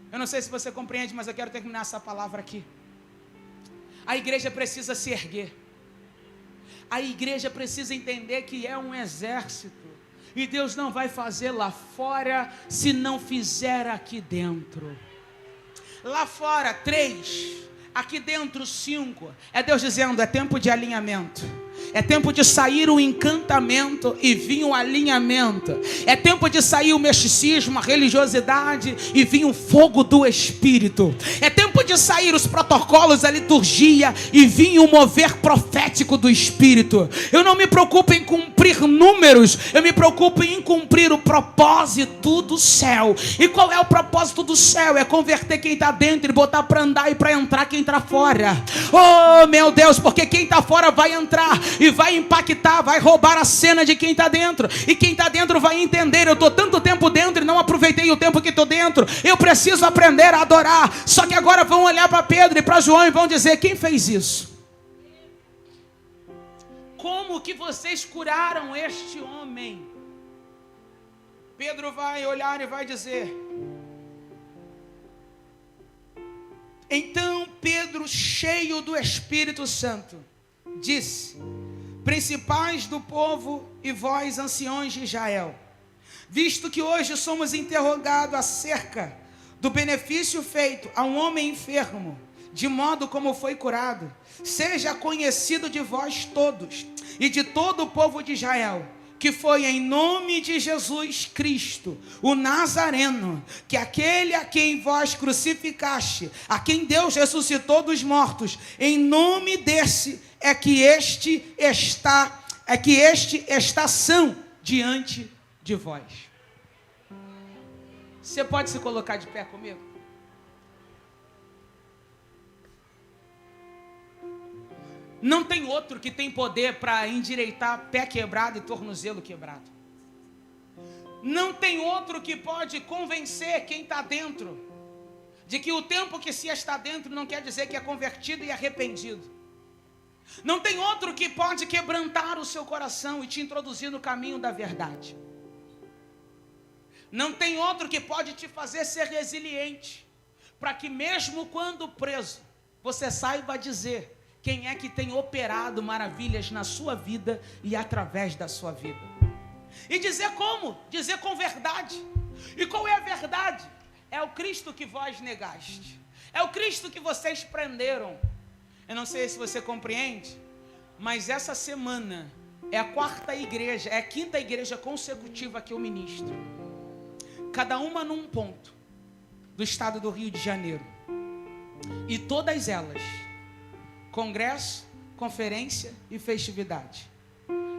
Eu não sei se você compreende, mas eu quero terminar essa palavra aqui. A igreja precisa se erguer. A igreja precisa entender que é um exército. E Deus não vai fazer lá fora se não fizer aqui dentro. Lá fora, 3. Aqui dentro, 5. É Deus dizendo: é tempo de alinhamento. É tempo de sair o encantamento e vir o alinhamento. É tempo de sair o misticismo, a religiosidade e vir o fogo do Espírito. É tempo de sair os protocolos, a liturgia e vir o mover profético do Espírito. Eu não me preocupo em cumprir números, eu me preocupo em cumprir o propósito do céu. E qual é o propósito do céu? É converter quem está dentro e botar para andar e para entrar quem está fora. Oh meu Deus, porque quem está fora vai entrar e vai impactar, vai roubar a cena de quem está dentro. E quem está dentro vai entender: eu estou tanto tempo dentro e não aproveitei o tempo que estou dentro. Eu preciso aprender a adorar. Só que agora vão olhar para Pedro e para João e vão dizer: quem fez isso? Como que vocês curaram este homem? Pedro vai olhar e vai dizer: então Pedro, cheio do Espírito Santo, disse: principais do povo e vós, anciões de Israel, visto que hoje somos interrogados acerca do benefício feito a um homem enfermo, de modo como foi curado, seja conhecido de vós todos e de todo o povo de Israel, que foi em nome de Jesus Cristo, o Nazareno, que aquele a quem vós crucificaste, a quem Deus ressuscitou dos mortos, em nome desse é que este está são diante de vós. Você pode se colocar de pé comigo? Não tem outro que tem poder para endireitar pé quebrado e tornozelo quebrado. Não tem outro que pode convencer quem está dentro de que o tempo que se está dentro não quer dizer que é convertido e arrependido. Não tem outro que pode quebrantar o seu coração e te introduzir no caminho da verdade. Não tem outro que pode te fazer ser resiliente, para que mesmo quando preso, você saiba dizer quem é que tem operado maravilhas na sua vida e através da sua vida. E dizer como? Dizer com verdade. E qual é a verdade? É o Cristo que vós negaste. É o Cristo que vocês prenderam. Eu não sei se você compreende, mas essa semana é a quarta igreja, é a quinta igreja consecutiva que eu ministro. Cada uma num ponto do estado do Rio de Janeiro. E todas elas, congresso, conferência e festividade.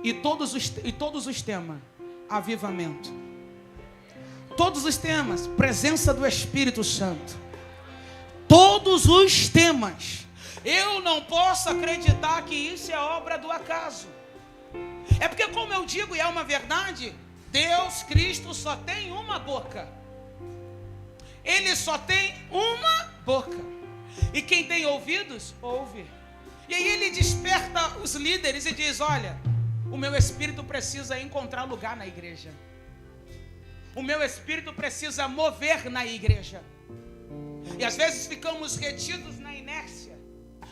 E todos os temas, avivamento. Todos os temas, presença do Espírito Santo. Todos os temas. Eu não posso acreditar que isso é obra do acaso. É porque, como eu digo, e é uma verdade, Deus, Cristo, só tem uma boca. Ele só tem uma boca. E quem tem ouvidos, ouve. E aí ele desperta os líderes e diz: olha, o meu espírito precisa encontrar lugar na igreja. O meu espírito precisa mover na igreja. E às vezes ficamos retidos na inércia,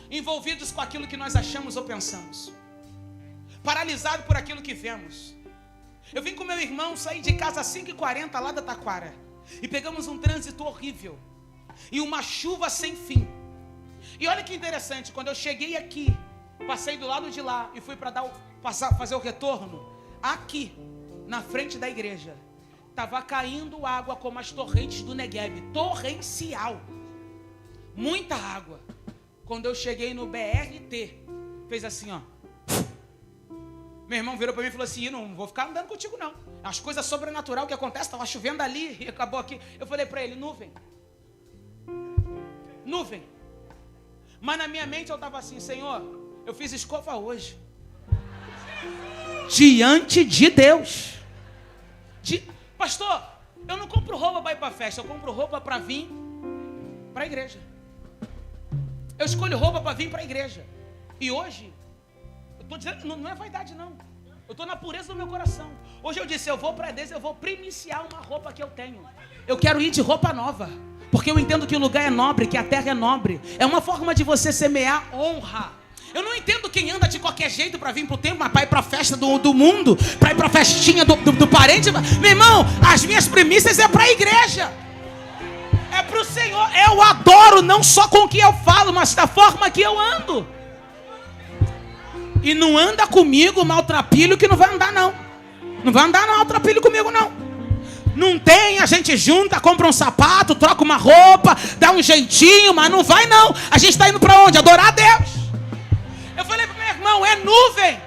envolvidos com aquilo que nós achamos ou pensamos, paralisados por aquilo que vemos. Eu vim com meu irmão sair de casa às 5h40 lá da Taquara, e pegamos um trânsito horrível e uma chuva sem fim. E olha que interessante, quando eu cheguei aqui, passei do lado de lá e fui para fazer o retorno, aqui na frente da igreja estava caindo água como as torrentes do Negueb, torrencial, muita água. Quando eu cheguei no BRT, fez assim, ó. Meu irmão virou para mim e falou assim: não vou ficar andando contigo não, as coisas sobrenaturais que acontecem, estava chovendo ali e acabou aqui. Eu falei para ele: nuvem. Mas na minha mente eu estava assim: Senhor, eu fiz escova hoje diante de Deus. Pastor, eu não compro roupa para ir para a festa, eu compro roupa para vir para a igreja. Eu escolho roupa para vir para a igreja. E hoje, eu estou dizendo, não é vaidade não, eu estou na pureza do meu coração. Hoje eu disse: eu vou para Deus, eu vou primiciar uma roupa que eu tenho. Eu quero ir de roupa nova, porque eu entendo que o lugar é nobre, que a terra é nobre. É uma forma de você semear honra. Eu não entendo quem anda de qualquer jeito para vir para o templo, mas para ir para a festa do mundo, para ir para a festinha do parente. Meu irmão, as minhas primícias é para a igreja, é para o Senhor. Eu adoro não só com o que eu falo, mas da forma que eu ando. E não anda comigo maltrapilho, que não vai andar não. Não vai andar não, maltrapilho comigo não. Não tem, a gente junta, compra um sapato, troca uma roupa, dá um jeitinho, mas não vai não. A gente está indo para onde? Adorar a Deus. Eu falei para o meu irmão: é nuvem.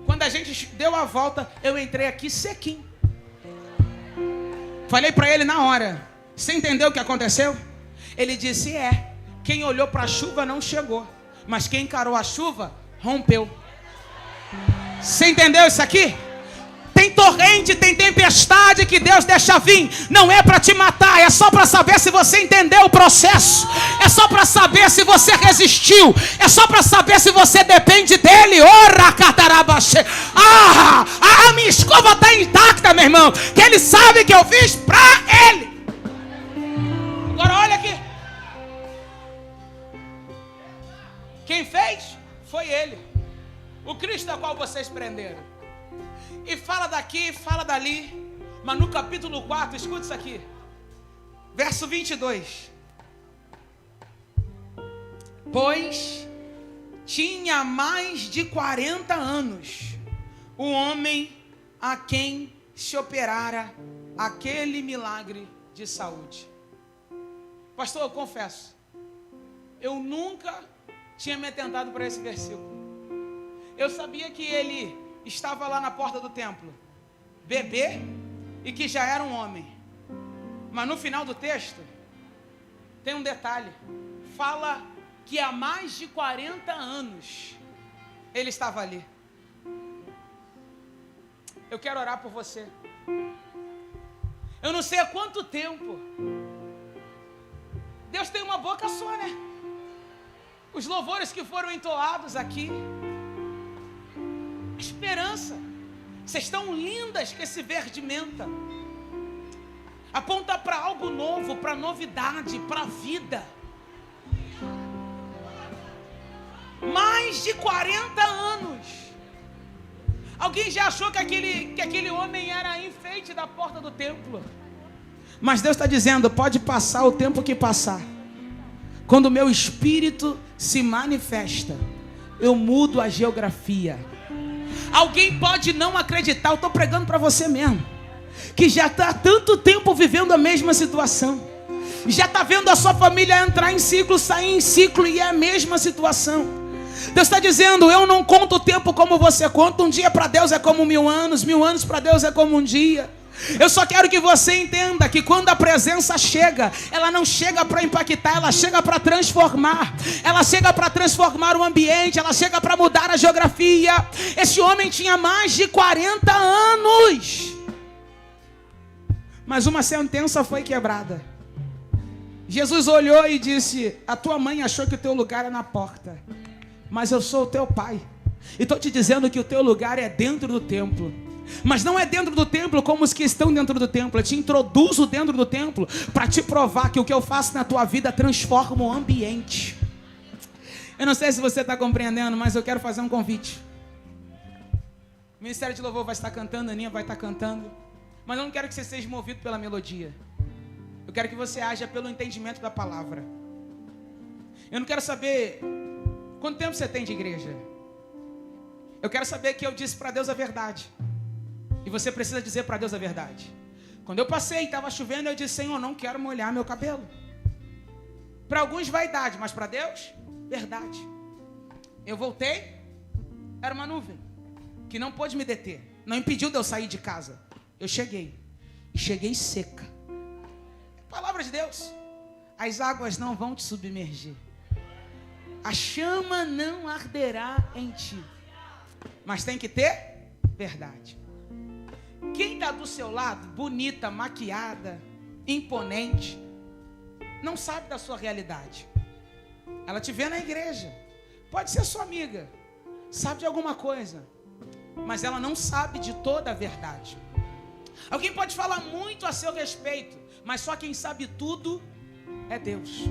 Quando a gente deu a volta, eu entrei aqui sequinho. Falei para ele na hora: você entendeu o que aconteceu? Ele disse: quem olhou para a chuva não chegou, mas quem encarou a chuva rompeu. Você entendeu isso aqui? Tem torrente, tem tempestade que Deus deixa vir. Não é para te matar, é só para saber se você entendeu o processo. É só para saber se você resistiu. É só para saber se você depende dele. A minha escova está intacta, meu irmão, que ele sabe que eu fiz para ele. Agora olha aqui. Quem fez foi ele. O Cristo a qual vocês prenderam. E fala daqui, fala dali. Mas no capítulo 4, escuta isso aqui. Verso 22. Pois tinha mais de 40 anos o homem a quem se operara aquele milagre de saúde. Pastor, eu confesso, eu nunca tinha me atentado para esse versículo. Eu sabia que ele estava lá na porta do templo, bebê, e que já era um homem. Mas no final do texto tem um detalhe. Fala que há mais de 40 anos ele estava ali. Eu quero orar por você. Eu não sei há quanto tempo. Deus tem uma boca só, né? Os louvores que foram entoados aqui, a esperança, vocês estão lindas que esse verde menta aponta para algo novo, para novidade, para a vida. Mais de 40 anos. Alguém já achou que aquele homem era enfeite da porta do templo? Mas Deus está dizendo, pode passar o tempo que passar. Quando o meu espírito se manifesta, eu mudo a geografia. Alguém pode não acreditar, eu estou pregando para você mesmo, que já está há tanto tempo vivendo a mesma situação. Já está vendo a sua família entrar em ciclo, sair em ciclo, e é a mesma situação. Deus está dizendo, eu não conto o tempo como você conta. Um dia para Deus é como 1000 anos, 1000 anos para Deus é como um dia. Eu só quero que você entenda que quando a presença chega, ela não chega para impactar, ela chega para transformar. Ela chega para transformar o ambiente, ela chega para mudar a geografia. Esse homem tinha mais de 40 anos, mas uma sentença foi quebrada. Jesus olhou e disse, a tua mãe achou que o teu lugar é na porta, mas eu sou o teu pai, e estou te dizendo que o teu lugar é dentro do templo. Mas não é dentro do templo como os que estão dentro do templo. Eu te introduzo dentro do templo para te provar que o que eu faço na tua vida transforma o ambiente. Eu não sei se você está compreendendo, mas eu quero fazer um convite. O Ministério de Louvor vai estar cantando, a Aninha vai estar cantando, mas eu não quero que você seja movido pela melodia. Eu quero que você haja pelo entendimento da palavra. Eu não quero saber quanto tempo você tem de igreja. Eu quero saber que eu disse para Deus a verdade. E você precisa dizer para Deus a verdade. Quando eu passei, estava chovendo, eu disse, Senhor, não quero molhar meu cabelo. Para alguns vaidade, mas para Deus, verdade. Eu voltei, era uma nuvem que não pôde me deter, não impediu de eu sair de casa. Eu cheguei, e cheguei seca. Palavra de Deus. As águas não vão te submergir, a chama não arderá em ti, mas tem que ter verdade. Quem está do seu lado, bonita, maquiada, imponente, não sabe da sua realidade. Ela te vê na igreja, pode ser sua amiga, sabe de alguma coisa, mas ela não sabe de toda a verdade. Alguém pode falar muito a seu respeito, mas só quem sabe tudo é Deus.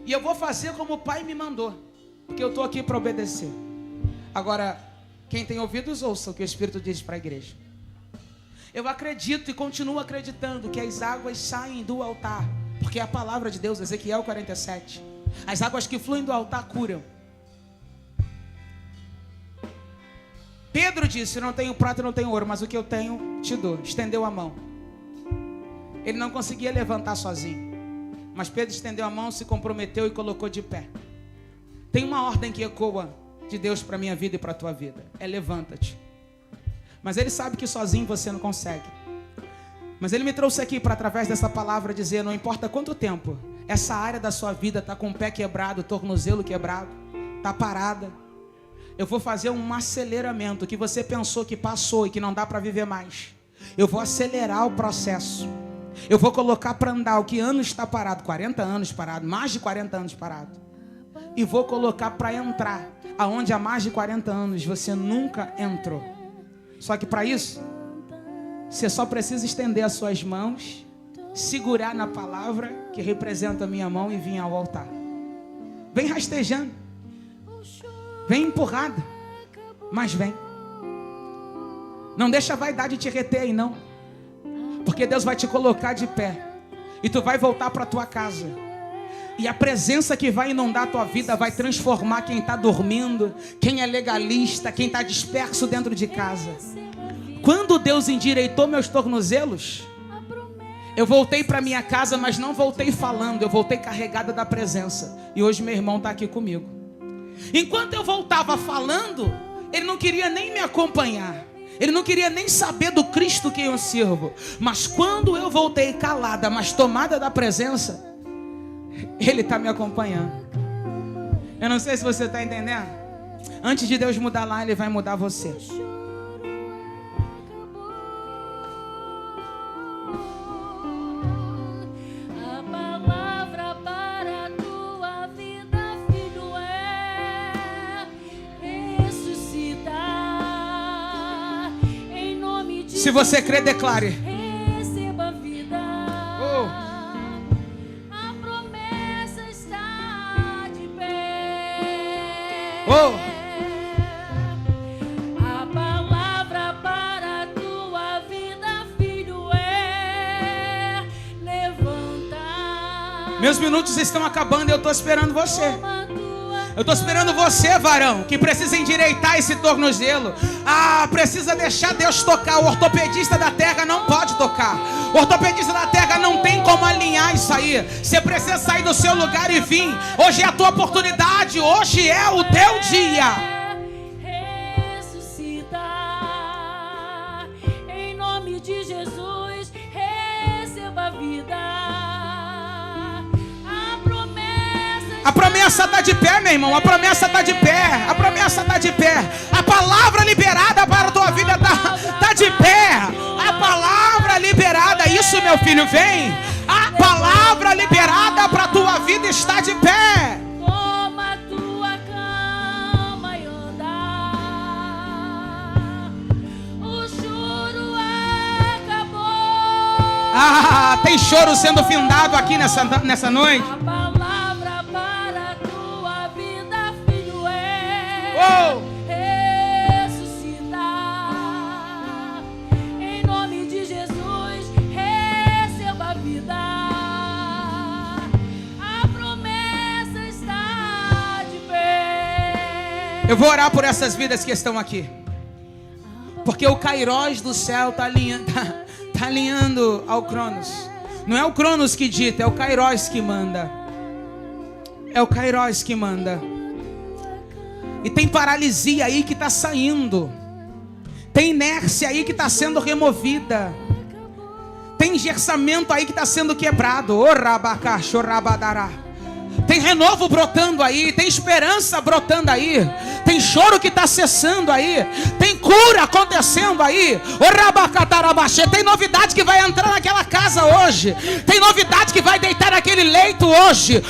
E eu vou fazer como o Pai me mandou, porque eu estou aqui para obedecer. Agora, quem tem ouvidos, ouça o que o Espírito diz para a igreja. Eu acredito e continuo acreditando que as águas saem do altar, porque é a palavra de Deus, Ezequiel 47. As águas que fluem do altar curam. Pedro disse, não tenho prata e não tenho ouro, mas o que eu tenho te dou. Estendeu a mão. Ele não conseguia levantar sozinho, mas Pedro estendeu a mão, se comprometeu e colocou de pé. Tem uma ordem que ecoa de Deus para a minha vida e para a tua vida. É levanta-te. Mas Ele sabe que sozinho você não consegue. Mas Ele me trouxe aqui para, através dessa palavra, dizer, não importa quanto tempo essa área da sua vida está com o pé quebrado, o tornozelo quebrado, está parada, eu vou fazer um aceleramento que você pensou que passou e que não dá para viver mais. Eu vou acelerar o processo. Eu vou colocar para andar o que anos está parado, 40 anos parado, mais de 40 anos parado. E vou colocar para entrar aonde há mais de 40 anos você nunca entrou. Só que para isso, você só precisa estender as suas mãos, segurar na palavra que representa a minha mão e vir ao altar. Vem rastejando, vem empurrada, mas vem. Não deixa a vaidade te reter aí não, porque Deus vai te colocar de pé e tu vai voltar para tua casa. E a presença que vai inundar a tua vida vai transformar quem está dormindo, quem é legalista, quem está disperso dentro de casa. Quando Deus endireitou meus tornozelos, eu voltei para minha casa, mas não voltei falando, eu voltei carregada da presença. E hoje meu irmão está aqui comigo. Enquanto eu voltava falando, ele não queria nem me acompanhar. Ele não queria nem saber do Cristo que eu sirvo. Mas quando eu voltei calada, mas tomada da presença, Ele está me acompanhando. Eu não sei se você está entendendo. Antes de Deus mudar lá, Ele vai mudar você. A palavra para a tua vida Se você crê, declare. Receba vida. Oh. A promessa está de pé. Oh. A palavra para a tua vida, filho, é levantar. Meus minutos estão acabando e eu estou esperando você. Toma a tua Eu estou esperando você, varão, que precisa endireitar esse tornozelo. Precisa deixar Deus tocar. O ortopedista da terra não pode tocar. O ortopedista da terra não tem como alinhar isso aí. Você precisa sair do seu lugar e vir. Hoje é a tua oportunidade. Hoje é o teu dia. ressuscitar. Em nome de Jesus, receba vida. A promessa está de pé, meu irmão. A promessa está de pé. A promessa está de pé. A palavra liberada para a tua vida está de pé. A palavra liberada. Isso, meu filho, vem. A palavra liberada para a tua vida está de pé. Toma a tua cama e anda. O choro acabou. Tem choro sendo findado aqui nessa noite. A palavra para a tua vida, filho, é ressuscitar. Em nome de Jesus, receba vida. A promessa está de pé. Eu vou orar por essas vidas que estão aqui. Porque o Kairos do céu está alinhando ao Cronos. Não é o Cronos que dita, é o Kairos que manda. É o Kairos que manda. E tem paralisia aí que está saindo. Tem inércia aí que está sendo removida. Tem engessamento aí que está sendo quebrado. Tem renovo brotando aí. Tem esperança brotando aí. Tem choro que está cessando aí. Tem cura acontecendo aí. Tem novidade que vai entrar naquela casa hoje. Tem novidade que vai deitar naquele leito hoje.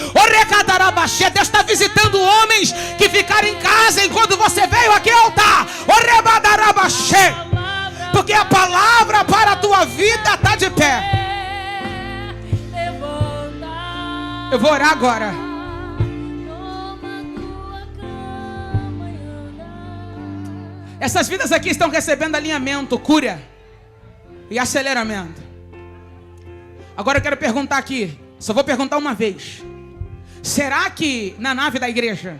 Deus está visitando homens que ficaram em casa enquanto você veio aqui ao altar. Porque a palavra para a tua vida está de pé. Eu vou orar agora. Essas vidas aqui estão recebendo alinhamento, cura e aceleramento. Agora eu quero perguntar aqui, só vou perguntar uma vez. Será que na nave da igreja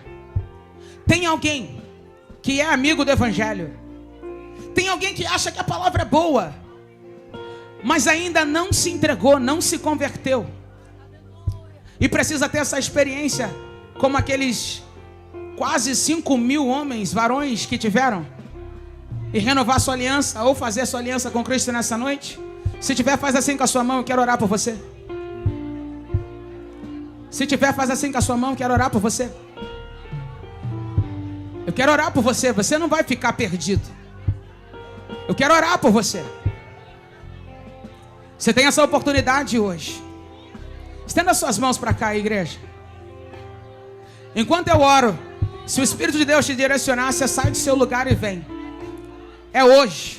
tem alguém que é amigo do evangelho? Tem alguém que acha que a palavra é boa, mas ainda não se entregou, não se converteu? E precisa ter essa experiência como aqueles quase 5.000 homens, varões que tiveram? E renovar sua aliança, ou fazer sua aliança com Cristo nessa noite? Se tiver, faz assim com a sua mão, eu quero orar por você. Se tiver, faz assim com a sua mão, eu quero orar por você. Eu quero orar por você, você não vai ficar perdido. Eu quero orar por você. Você tem essa oportunidade hoje. Estenda suas mãos para cá, igreja. Enquanto eu oro, se o Espírito de Deus te direcionar, você sai do seu lugar e vem. É hoje.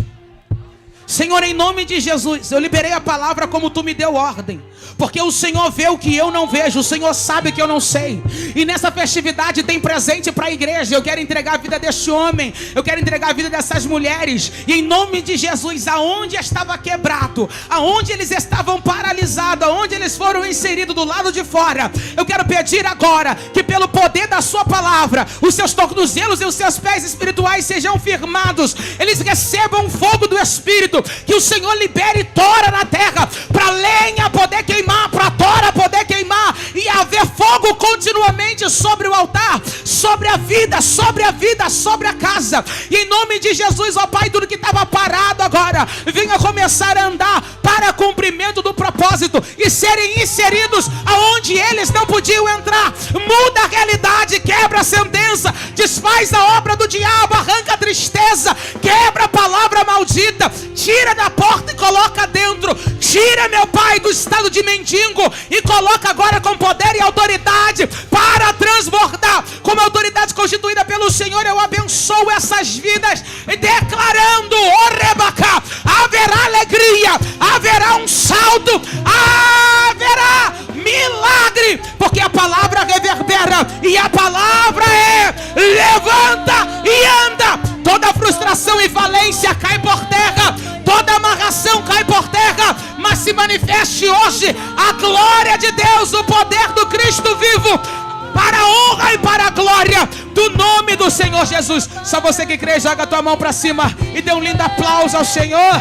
Senhor, em nome de Jesus, eu liberei a palavra como tu me deu ordem. Porque o Senhor vê o que eu não vejo, o Senhor sabe o que eu não sei. E nessa festividade tem presente para a igreja. Eu quero entregar a vida deste homem, eu quero entregar a vida dessas mulheres. E em nome de Jesus, aonde estava quebrado, aonde eles estavam paralisados, aonde eles foram inseridos do lado de fora, eu quero pedir agora que pelo poder da sua palavra, os seus tornozelos e os seus pés espirituais sejam firmados. Eles recebam fogo do Espírito. Que o Senhor libere tora na terra, para lenha poder queimar, para tora poder queimar, e haver fogo continuamente sobre o altar, sobre a vida, sobre a casa. E em nome de Jesus, ó Pai, tudo que estava parado agora, venha começar a andar para cumprimento do propósito, e serem inseridos aonde eles não podiam entrar. Muda a realidade, quebra a sentença, desfaz a obra do diabo, arranca a tristeza, quebra a palavra maldita, tira da porta e coloca dentro. Tira, meu Pai, do estado de mendigo e coloca agora com poder e autoridade para transbordar, como autoridade constituídas pelo Senhor, eu abençoo essas vidas, declarando: Orebacá, haverá alegria, haverá um salto, haverá milagre, porque a palavra reverbera e a palavra levanta e anda. Toda frustração e falência cai por terra, toda amarração cai por terra, mas se manifeste hoje a glória de Deus, o poder do Cristo vivo, para a honra e para a glória do nome do Senhor Jesus. Só você que crê, joga a tua mão para cima e dê um lindo aplauso ao Senhor.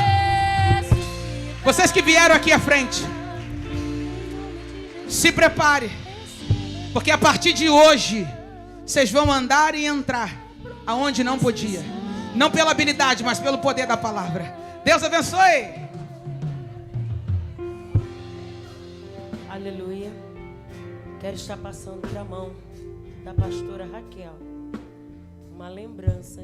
Vocês que vieram aqui à frente, se prepare, porque a partir de hoje vocês vão andar e entrar aonde não podia, não pela habilidade, mas pelo poder da palavra. Deus abençoe. Aleluia. Quero estar passando para a mão da pastora Raquel uma lembrança